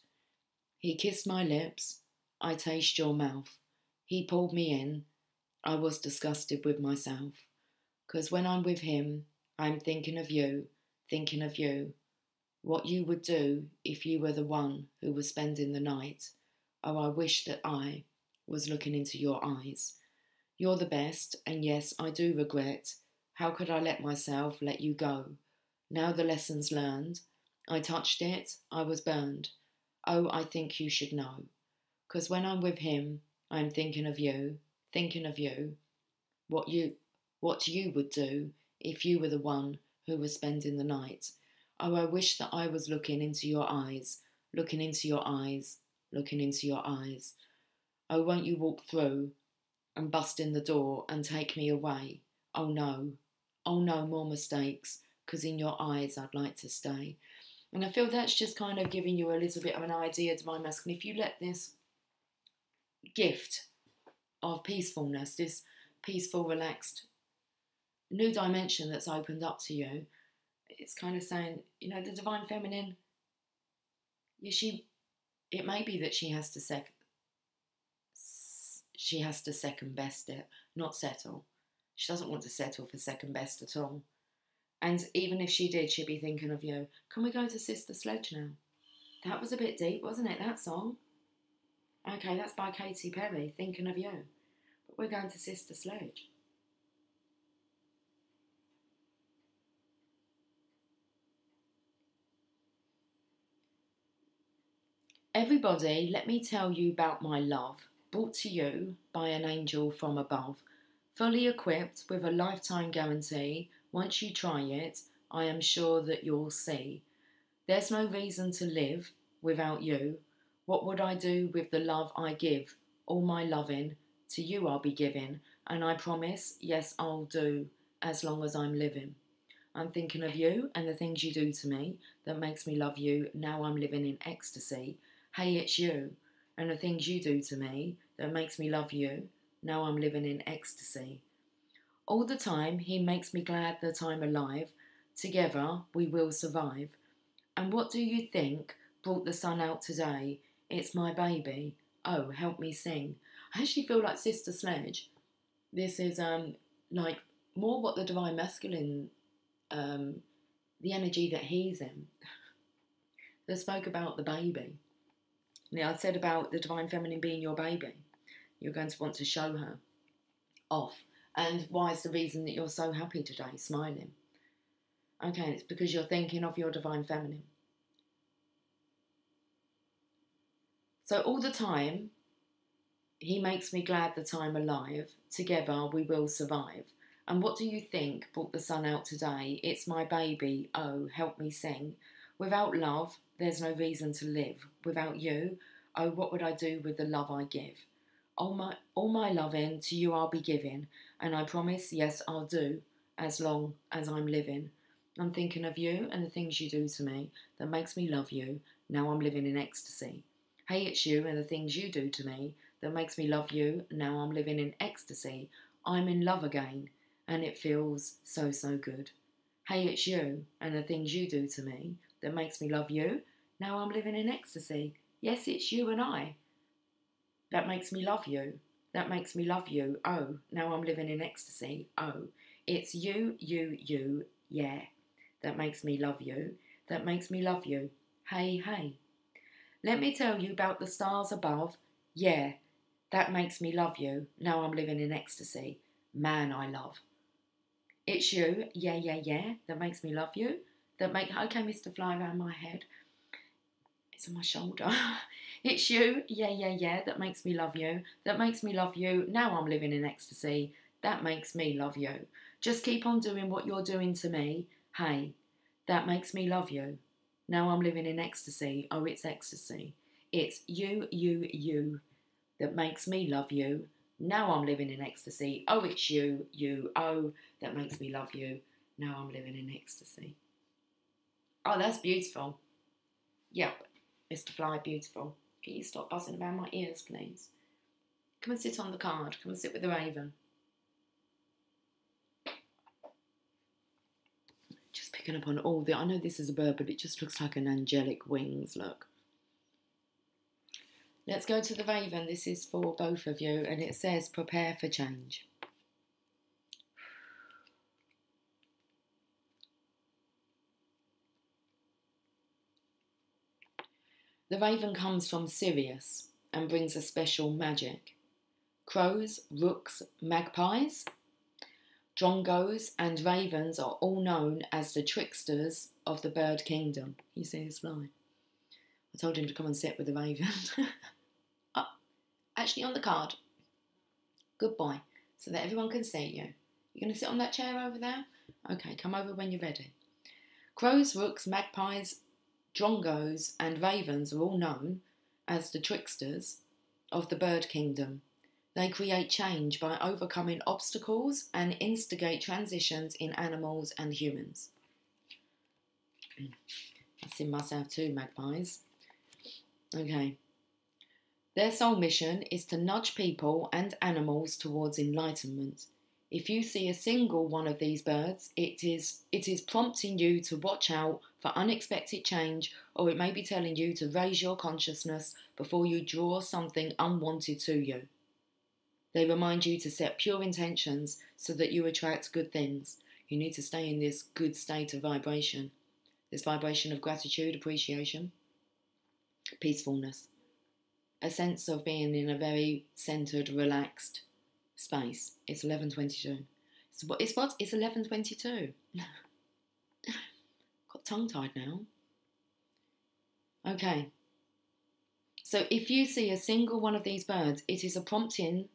He kissed my lips, I taste your mouth. He pulled me in, I was disgusted with myself. 'Cause when I'm with him, I'm thinking of you, thinking of you. What you would do if you were the one who was spending the night. Oh, I wish that I was looking into your eyes. You're the best, and yes, I do regret. How could I let myself let you go? Now the lesson's learned. I touched it, I was burned. Oh, I think you should know. 'Cause when I'm with him, I'm thinking of you, thinking of you. What you would do if you were the one who was spending the night. Oh, I wish that I was looking into your eyes, looking into your eyes, looking into your eyes. Oh, won't you walk through and bust in the door and take me away? Oh no, more mistakes, 'cause in your eyes I'd like to stay. And I feel that's just kind of giving you a little bit of an idea, Divine Masculine. If you let this gift of peacefulness, this peaceful, relaxed, new dimension that's opened up to you, it's kind of saying, you know, the Divine Feminine, yeah, it may be that she has to second best it, not settle. She doesn't want to settle for second best at all. And even if she did, she'd be thinking of you. Can we go to Sister Sledge now? That was a bit deep, wasn't it, that song? Okay, that's by Katy Perry, Thinking of You. But we're going to Sister Sledge. Everybody, let me tell you about my love, brought to you by an angel from above. Fully equipped with a lifetime guarantee, once you try it, I am sure that you'll see. There's no reason to live without you. What would I do with the love I give? All my loving to you I'll be giving, and I promise, yes, I'll do as long as I'm living. I'm thinking of you and the things you do to me that makes me love you. Now I'm living in ecstasy. Hey, it's you and the things you do to me that makes me love you. Now I'm living in ecstasy. All the time he makes me glad that I'm alive. Together we will survive. And what do you think brought the sun out today? It's my baby. Oh, help me sing. I actually feel like Sister Sledge. This is like more what the Divine Masculine, the energy that he's in. They spoke about the baby. Now I said about the Divine Feminine being your baby. You're going to want to show her off. And why is the reason that you're so happy today, smiling? Okay, it's because you're thinking of your Divine Feminine. So all the time, he makes me glad that I'm alive. Together we will survive. And what do you think brought the sun out today? It's my baby. Oh, help me sing. Without love, there's no reason to live. Without you, oh, what would I do with the love I give? All my loving to you I'll be giving, and I promise, yes, I'll do, as long as I'm living. I'm thinking of you and the things you do to me that makes me love you. Now I'm living in ecstasy. Hey, it's you and the things you do to me that makes me love you. Now I'm living in ecstasy. I'm in love again, and it feels so, so good. Hey, it's you and the things you do to me that makes me love you. Now I'm living in ecstasy. Yes, it's you and I. That makes me love you. That makes me love you. Oh, now I'm living in ecstasy. Oh, it's you, yeah. That makes me love you. That makes me love you. Hey, hey. Let me tell you about the stars above. Yeah, That makes me love you. Now I'm living in ecstasy. Man I love. It's you, yeah, yeah, yeah, that makes me love you. Okay, Mr. Fly around my head. It's on my shoulder. It's you, yeah, yeah, yeah, that makes me love you. That makes me love you. Now I'm living in ecstasy. That makes me love you. Just keep on doing what you're doing to me. Hey, that makes me love you. Now I'm living in ecstasy. Oh, it's ecstasy. It's you, that makes me love you. Now I'm living in ecstasy. Oh, it's you, oh, that makes me love you. Now I'm living in ecstasy. Oh, that's beautiful. Yep, Mr. Fly, beautiful. Can you stop buzzing around my ears, please? Come and sit on the card. Come and sit with the raven. Just picking up on all the... I know this is a bird, but it just looks like an angelic wings, look. Let's go to the raven. This is for both of you, and it says, prepare for change. The raven comes from Sirius and brings a special magic. Crows, rooks, magpies, drongos and ravens are all known as the tricksters of the bird kingdom. You see this fly? I told him to come and sit with the raven. Oh, actually on the card. Good boy. So that everyone can see you. You're going to sit on that chair over there? Okay, come over when you're ready. Crows, rooks, magpies, drongos and ravens are all known as the tricksters of the bird kingdom. They create change by overcoming obstacles and instigate transitions in animals and humans. I've seen myself too, magpies. Okay. Their sole mission is to nudge people and animals towards enlightenment. If you see a single one of these birds, it is prompting you to watch out for unexpected change, or it may be telling you to raise your consciousness before you draw something unwanted to you. They remind you to set pure intentions so that you attract good things. You need to stay in this good state of vibration, this vibration of gratitude, appreciation, peacefulness, a sense of being in a very centered, relaxed space. It's 11:22. It's what? It's 11:22. Got tongue-tied now. Okay. So if you see a single one of these birds, it is a prompting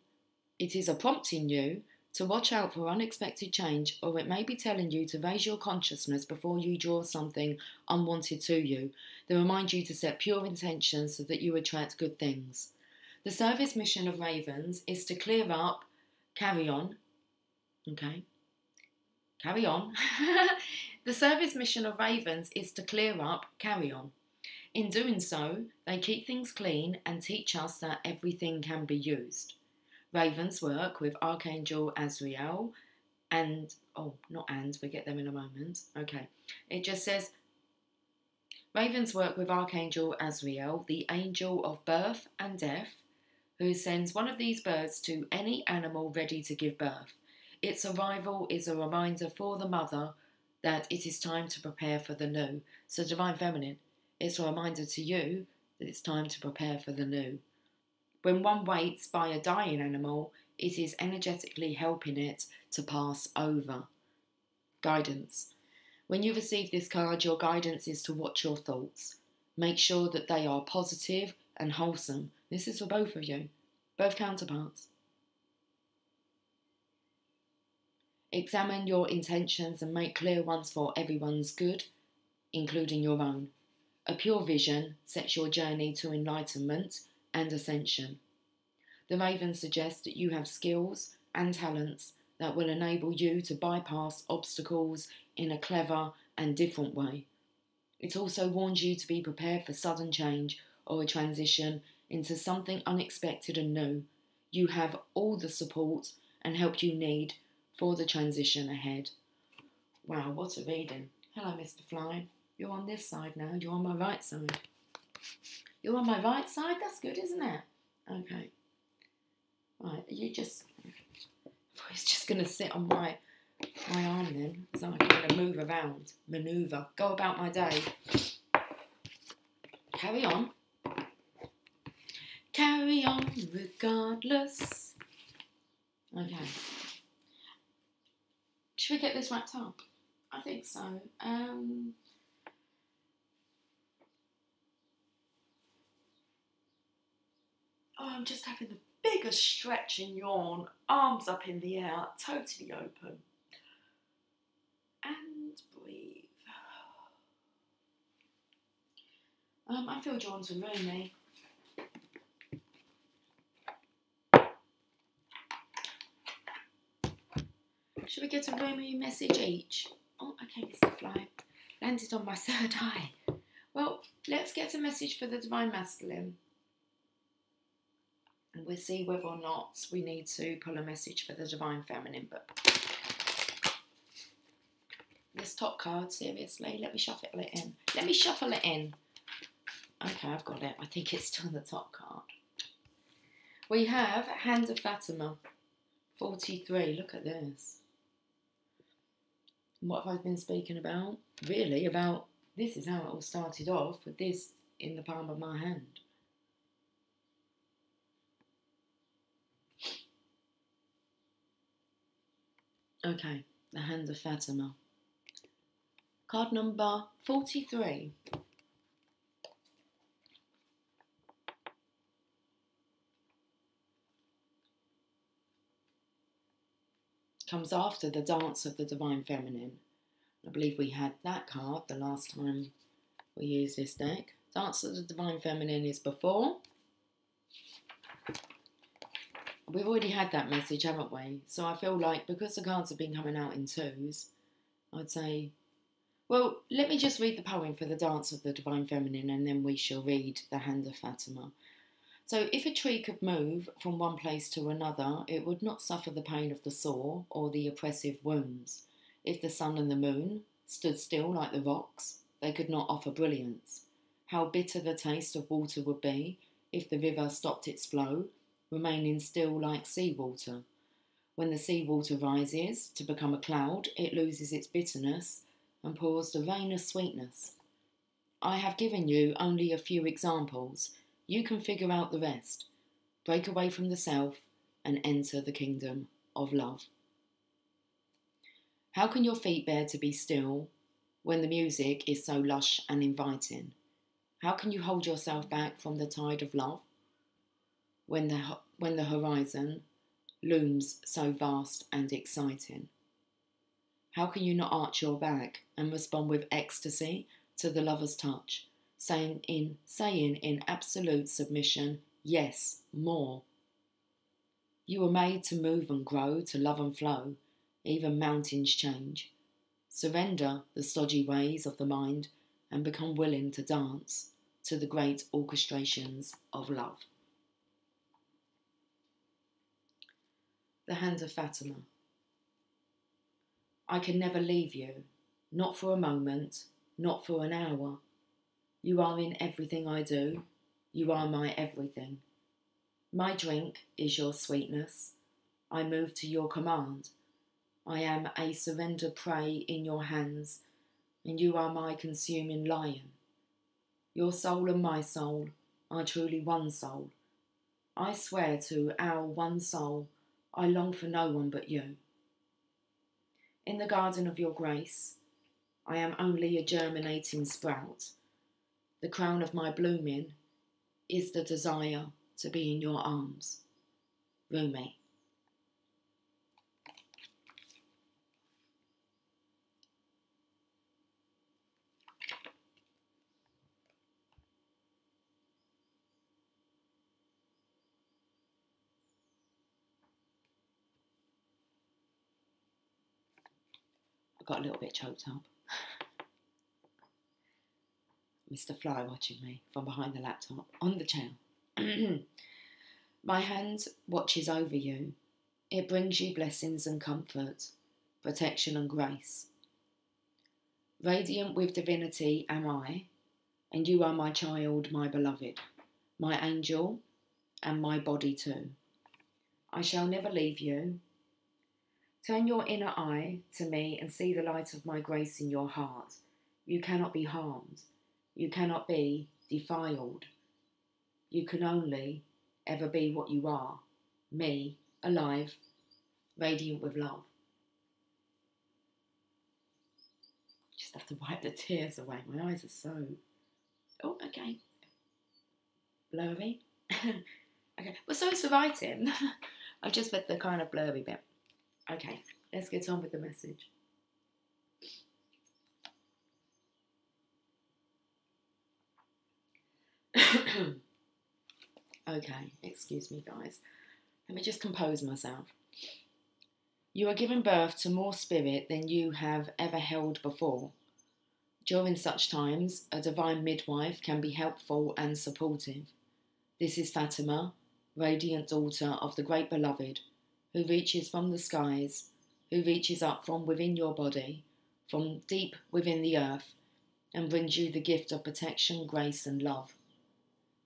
you to watch out for unexpected change, or it may be telling you to raise your consciousness before you draw something unwanted to you. They remind you to set pure intentions so that you attract good things. The service mission of ravens is to clear up, carry on. Okay, carry on. The service mission of ravens is to clear up, carry on. In doing so, they keep things clean and teach us that everything can be used. Ravens work with Archangel Azrael and... oh, not and, we'll get them in a moment. Okay, it just says, ravens work with Archangel Azrael, the angel of birth and death, who sends one of these birds to any animal ready to give birth. Its arrival is a reminder for the mother that it is time to prepare for the new. So Divine Feminine, it's a reminder to you that it's time to prepare for the new. When one waits by a dying animal, it is energetically helping it to pass over. Guidance. When you receive this card, your guidance is to watch your thoughts. Make sure that they are positive and wholesome. This is for both of you, both counterparts. Examine your intentions and make clear ones for everyone's good, including your own. A pure vision sets your journey to enlightenment and ascension. The raven suggests that you have skills and talents that will enable you to bypass obstacles in a clever and different way. It also warns you to be prepared for sudden change or a transition into something unexpected and new. You have all the support and help you need for the transition ahead. Wow, what a reading. Hello, Mr. Fly. You're on this side now. You're on my right side. You're on my right side? That's good, isn't it? Okay. Right, it's just going to sit on my arm then, so I'm going to move around, manoeuvre, go about my day. Carry on. carry on regardless. Okay. Should we get this wrapped up? I think so. Oh, I'm just having the biggest stretch and yawn. Arms up in the air, totally open. And breathe. I feel drawn to Rumi. Should we get a Rumi message each? Oh, okay, Mr. Fly. Landed on my third eye. Well, let's get a message for the Divine Masculine. And we'll see whether or not we need to pull a message for the Divine Feminine. But this top card, seriously, let me shuffle it in. Let me shuffle it in. Okay, I've got it. I think it's still the top card. We have Hand of Fatima, 43. Look at this. And what have I been speaking about? Really, about this is how it all started off, with this in the palm of my hand. Okay, the Hand of Fatima. Card number 43. Comes after the Dance of the Divine Feminine. I believe we had that card the last time we used this deck. Dance of the Divine Feminine is before. We've already had that message, haven't we? So I feel like because the cards have been coming out in twos, I'd say, well, let me just read the poem for the Dance of the Divine Feminine and then we shall read the Hand of Fatima. So if a tree could move from one place to another, it would not suffer the pain of the sore or the oppressive wounds. If the sun and the moon stood still like the rocks, they could not offer brilliance. How bitter the taste of water would be if the river stopped its flow, remaining still like seawater. When the seawater rises to become a cloud, it loses its bitterness and pours the rain of sweetness. I have given you only a few examples. You can figure out the rest. Break away from the self and enter the kingdom of love. How can your feet bear to be still when the music is so lush and inviting? How can you hold yourself back from the tide of love when the horizon looms so vast and exciting? How can you not arch your back and respond with ecstasy to the lover's touch, saying in absolute submission, yes, more. You were made to move and grow, to love and flow, even mountains change. Surrender the stodgy ways of the mind and become willing to dance to the great orchestrations of love. The Hand of Fatima. I can never leave you, not for a moment, not for an hour. You are in everything I do. You are my everything. My drink is your sweetness. I move to your command. I am a surrendered prey in your hands, and you are my consuming lion. Your soul and my soul are truly one soul. I swear to our one soul, I long for no one but you. In the garden of your grace, I am only a germinating sprout. The crown of my blooming is the desire to be in your arms. Rumi. I got a little bit choked up. Mr. Fly watching me from behind the laptop on the chair. My hand watches over you. It brings you blessings and comfort, protection and grace. Radiant with divinity am I, and you are my child, my beloved, my angel, and my body too. I shall never leave you. Turn your inner eye to me and see the light of my grace in your heart. You cannot be harmed. You cannot be defiled. You can only ever be what you are, me, alive, radiant with love. Just have to wipe the tears away. My eyes are so... Oh, okay. Blurry. Okay. Well, so it's for writing. I've just read the kind of blurry bit. Okay, let's get on with the message. Okay, excuse me, guys. Let me just compose myself. You are giving birth to more spirit than you have ever held before. During such times, a divine midwife can be helpful and supportive. This is Fatima, radiant daughter of the great beloved, who reaches from the skies, who reaches up from within your body, from deep within the earth, and brings you the gift of protection, grace, and love.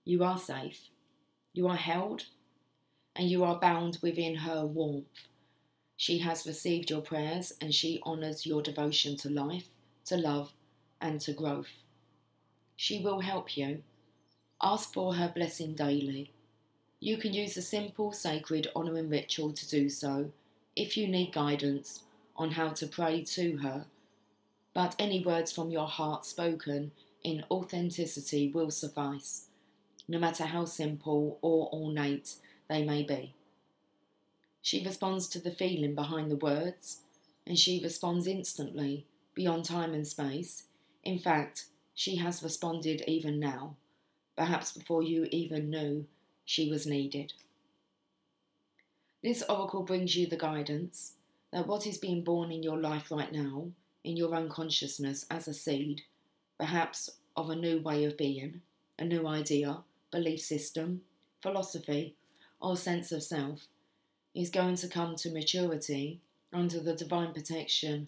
You are safe, you are held, and you are bound within her warmth. She has received your prayers, and she honours your devotion to life, to love, and to growth. She will help you. Ask for her blessing daily. You can use a simple, sacred, honouring ritual to do so, if you need guidance on how to pray to her. But any words from your heart spoken in authenticity will suffice, no matter how simple or ornate they may be. She responds to the feeling behind the words, and she responds instantly, beyond time and space. In fact, she has responded even now, perhaps before you even knew she was needed. This oracle brings you the guidance that what is being born in your life right now, in your own consciousness as a seed, perhaps of a new way of being, a new idea, belief system, philosophy, or sense of self, is going to come to maturity under the divine protection,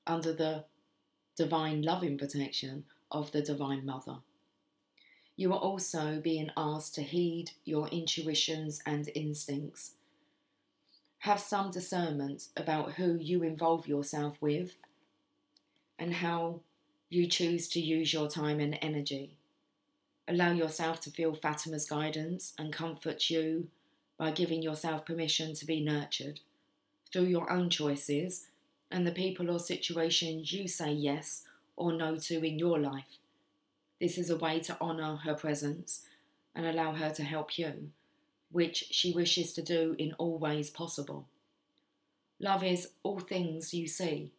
under the divine loving protection of the Divine Mother. You are also being asked to heed your intuitions and instincts. Have some discernment about who you involve yourself with and how you choose to use your time and energy. Allow yourself to feel Fatima's guidance and comfort you by giving yourself permission to be nurtured through your own choices and the people or situations you say yes or no to in your life. This is a way to honour her presence and allow her to help you, which she wishes to do in all ways possible. Love is all things you see.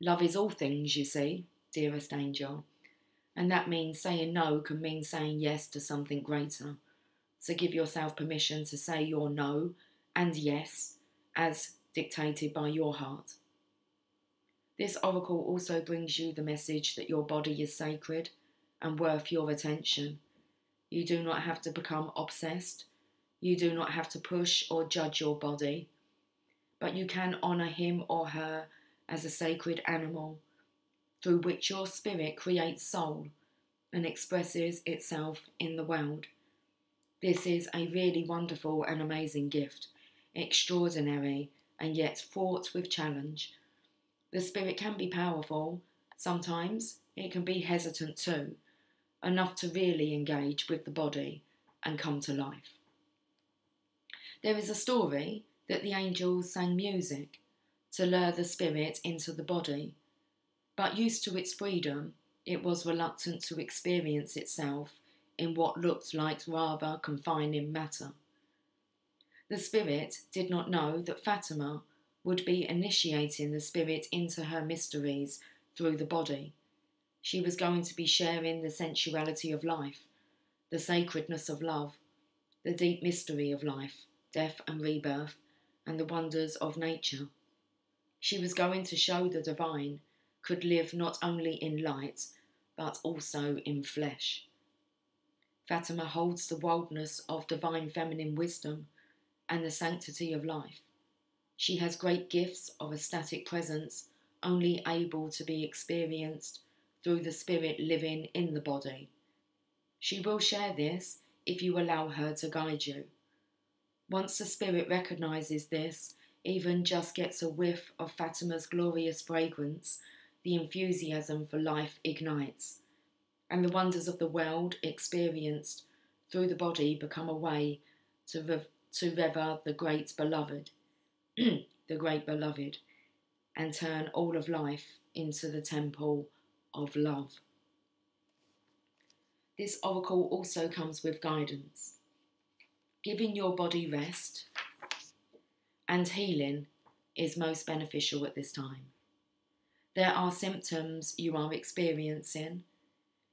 Love is all things you see, dearest angel. And that means saying no can mean saying yes to something greater. So give yourself permission to say your no and yes as dictated by your heart. This oracle also brings you the message that your body is sacred and worth your attention. You do not have to become obsessed. You do not have to push or judge your body. But you can honour him or her as a sacred animal through which your spirit creates soul and expresses itself in the world. This is a really wonderful and amazing gift, extraordinary and yet fraught with challenge. The spirit can be powerful. Sometimes it can be hesitant too, enough to really engage with the body and come to life. There is a story that the angels sang music to lure the spirit into the body, but used to its freedom, it was reluctant to experience itself in what looked like rather confining matter. The spirit did not know that Fatima would be initiating the spirit into her mysteries through the body. She was going to be sharing the sensuality of life, the sacredness of love, the deep mystery of life, death and rebirth, and the wonders of nature. She was going to show the divine could live not only in light, but also in flesh. Fatima holds the wildness of divine feminine wisdom and the sanctity of life. She has great gifts of ecstatic presence, only able to be experienced through the spirit living in the body. She will share this if you allow her to guide you. Once the spirit recognises this, even just gets a whiff of Fatima's glorious fragrance, the enthusiasm for life ignites, and the wonders of the world experienced through the body become a way to rever the great beloved, the great beloved, and turn all of life into the temple of love. This oracle also comes with guidance. Giving your body rest and healing is most beneficial at this time. There are symptoms you are experiencing,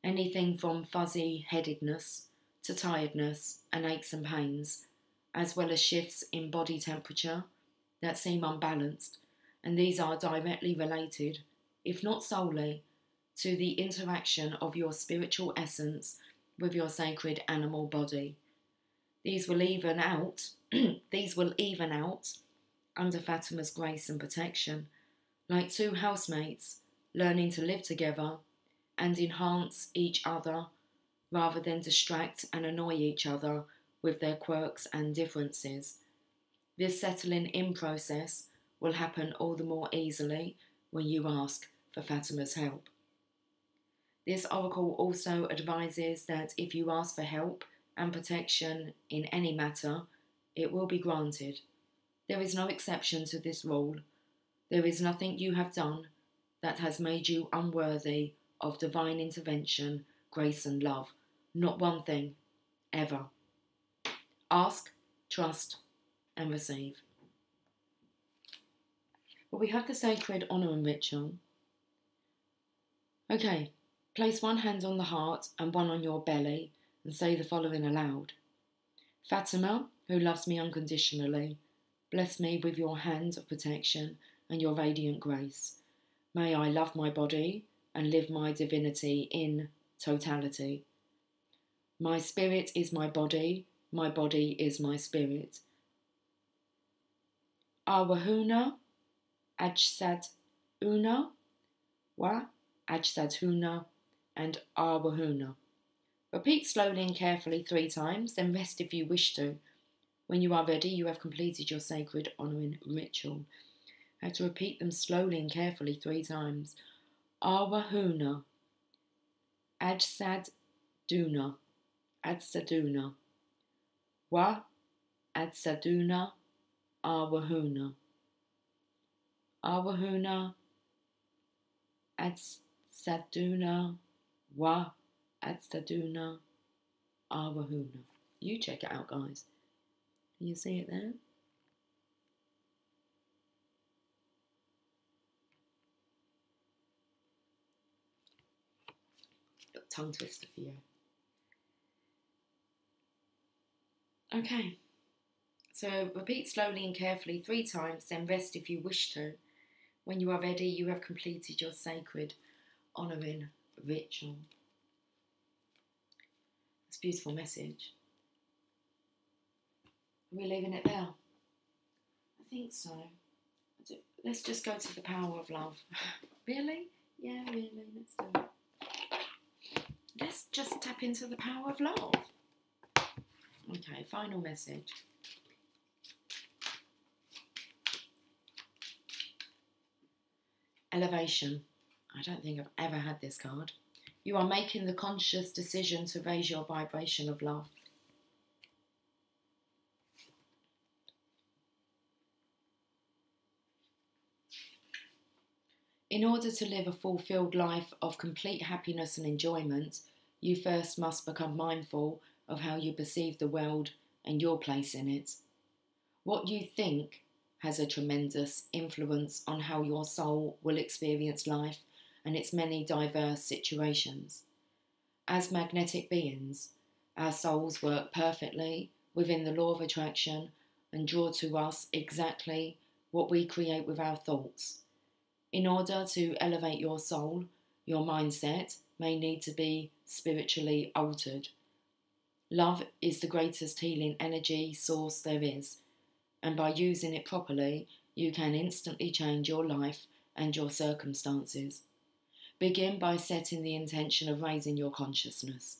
anything from fuzzy headedness to tiredness and aches and pains, as well as shifts in body temperature that seem unbalanced, and these are directly related, if not solely, to the interaction of your spiritual essence with your sacred animal body. These will even out under Fatima's grace and protection, like two housemates learning to live together and enhance each other rather than distract and annoy each other with their quirks and differences. This settling in process will happen all the more easily when you ask for Fatima's help. This oracle also advises that if you ask for help and protection in any matter, it will be granted. There is no exception to this rule. There is nothing you have done that has made you unworthy of divine intervention, grace and love. Not one thing, ever. Ask, trust, and receive. Well, we have the sacred honour and ritual. Okay, place one hand on the heart and one on your belly and say the following aloud. Fatima, who loves me unconditionally, bless me with your hand of protection and your radiant grace. May I love my body and live my divinity in totality. My spirit is my body is my spirit. Arwahuna, Ajsaduna, Wa, Ajsadhuna, and Arwahuna. Repeat slowly and carefully 3 times, then rest if you wish to. When you are ready, you have completed your sacred honouring ritual. I have to repeat them slowly and carefully 3 times. Arwahuna, Ajsaduna, Adsaduna, Wa, Adsaduna, Arwahuna. Arwahuna, Adsaduna, Wa, Adsaduna, Arwahuna. You check it out, guys. Can you see it there? Got tongue twister for you. Okay. So repeat slowly and carefully 3 times, then rest if you wish to. When you are ready, you have completed your sacred honouring ritual. It's a beautiful message. Are we leaving it there? I think so. Let's just go to the power of love. Really? Yeah, really. Let's do it. Let's just tap into the power of love. Okay, final message. Elevation. I don't think I've ever had this card. You are making the conscious decision to raise your vibration of love. In order to live a fulfilled life of complete happiness and enjoyment, you first must become mindful of how you perceive the world and your place in it. What you think has a tremendous influence on how your soul will experience life and its many diverse situations. As magnetic beings, our souls work perfectly within the law of attraction and draw to us exactly what we create with our thoughts. In order to elevate your soul, your mindset may need to be spiritually altered. Love is the greatest healing energy source there is, and by using it properly, you can instantly change your life and your circumstances. Begin by setting the intention of raising your consciousness.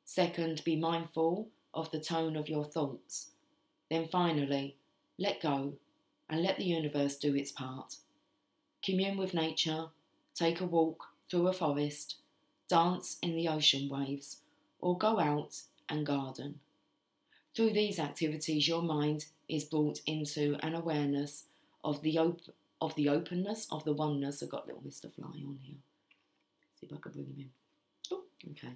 Second, be mindful of the tone of your thoughts. Then finally, let go and let the universe do its part. Commune with nature, take a walk through a forest, dance in the ocean waves, or go out and garden. Through these activities, your mind is brought into an awareness of the openness, of the oneness. I've got little Mr. Fly on here. See if I can bring him in. Oh, okay.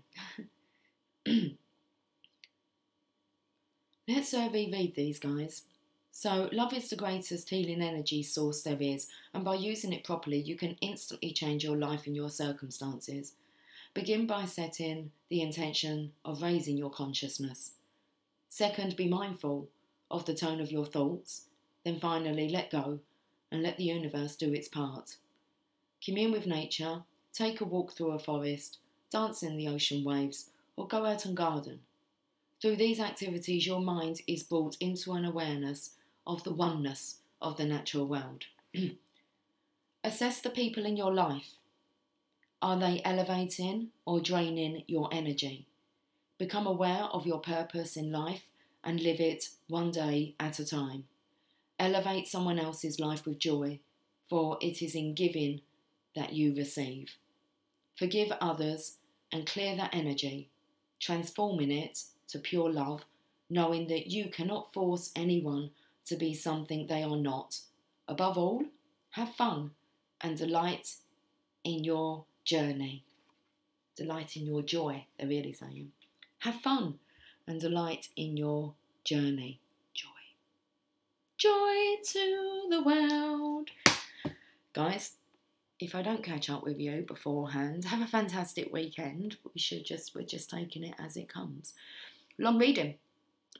Let's reread these, guys. So, love is the greatest healing energy source there is, and by using it properly, you can instantly change your life and your circumstances. Begin by setting the intention of raising your consciousness. Second, be mindful of the tone of your thoughts. Then finally, let go and let the universe do its part. Commune with nature, take a walk through a forest, dance in the ocean waves, or go out and garden. Through these activities, your mind is brought into an awareness of the oneness of the natural world. Assess the people in your life. Are they elevating or draining your energy? Become aware of your purpose in life and live it one day at a time. Elevate someone else's life with joy, for it is in giving that you receive. Forgive others and clear that energy, transforming it to pure love, knowing that you cannot force anyone to be something they are not. Above all, have fun and delight in your journey. Delight in your joy, they're really saying. Have fun and delight in your journey. Joy. Joy to the world. Guys, if I don't catch up with you beforehand, have a fantastic weekend. We're just taking it as it comes. Long reading.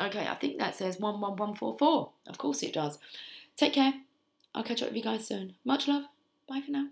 Okay, I think that says 11144. Of course it does. Take care. I'll catch up with you guys soon. Much love. Bye for now.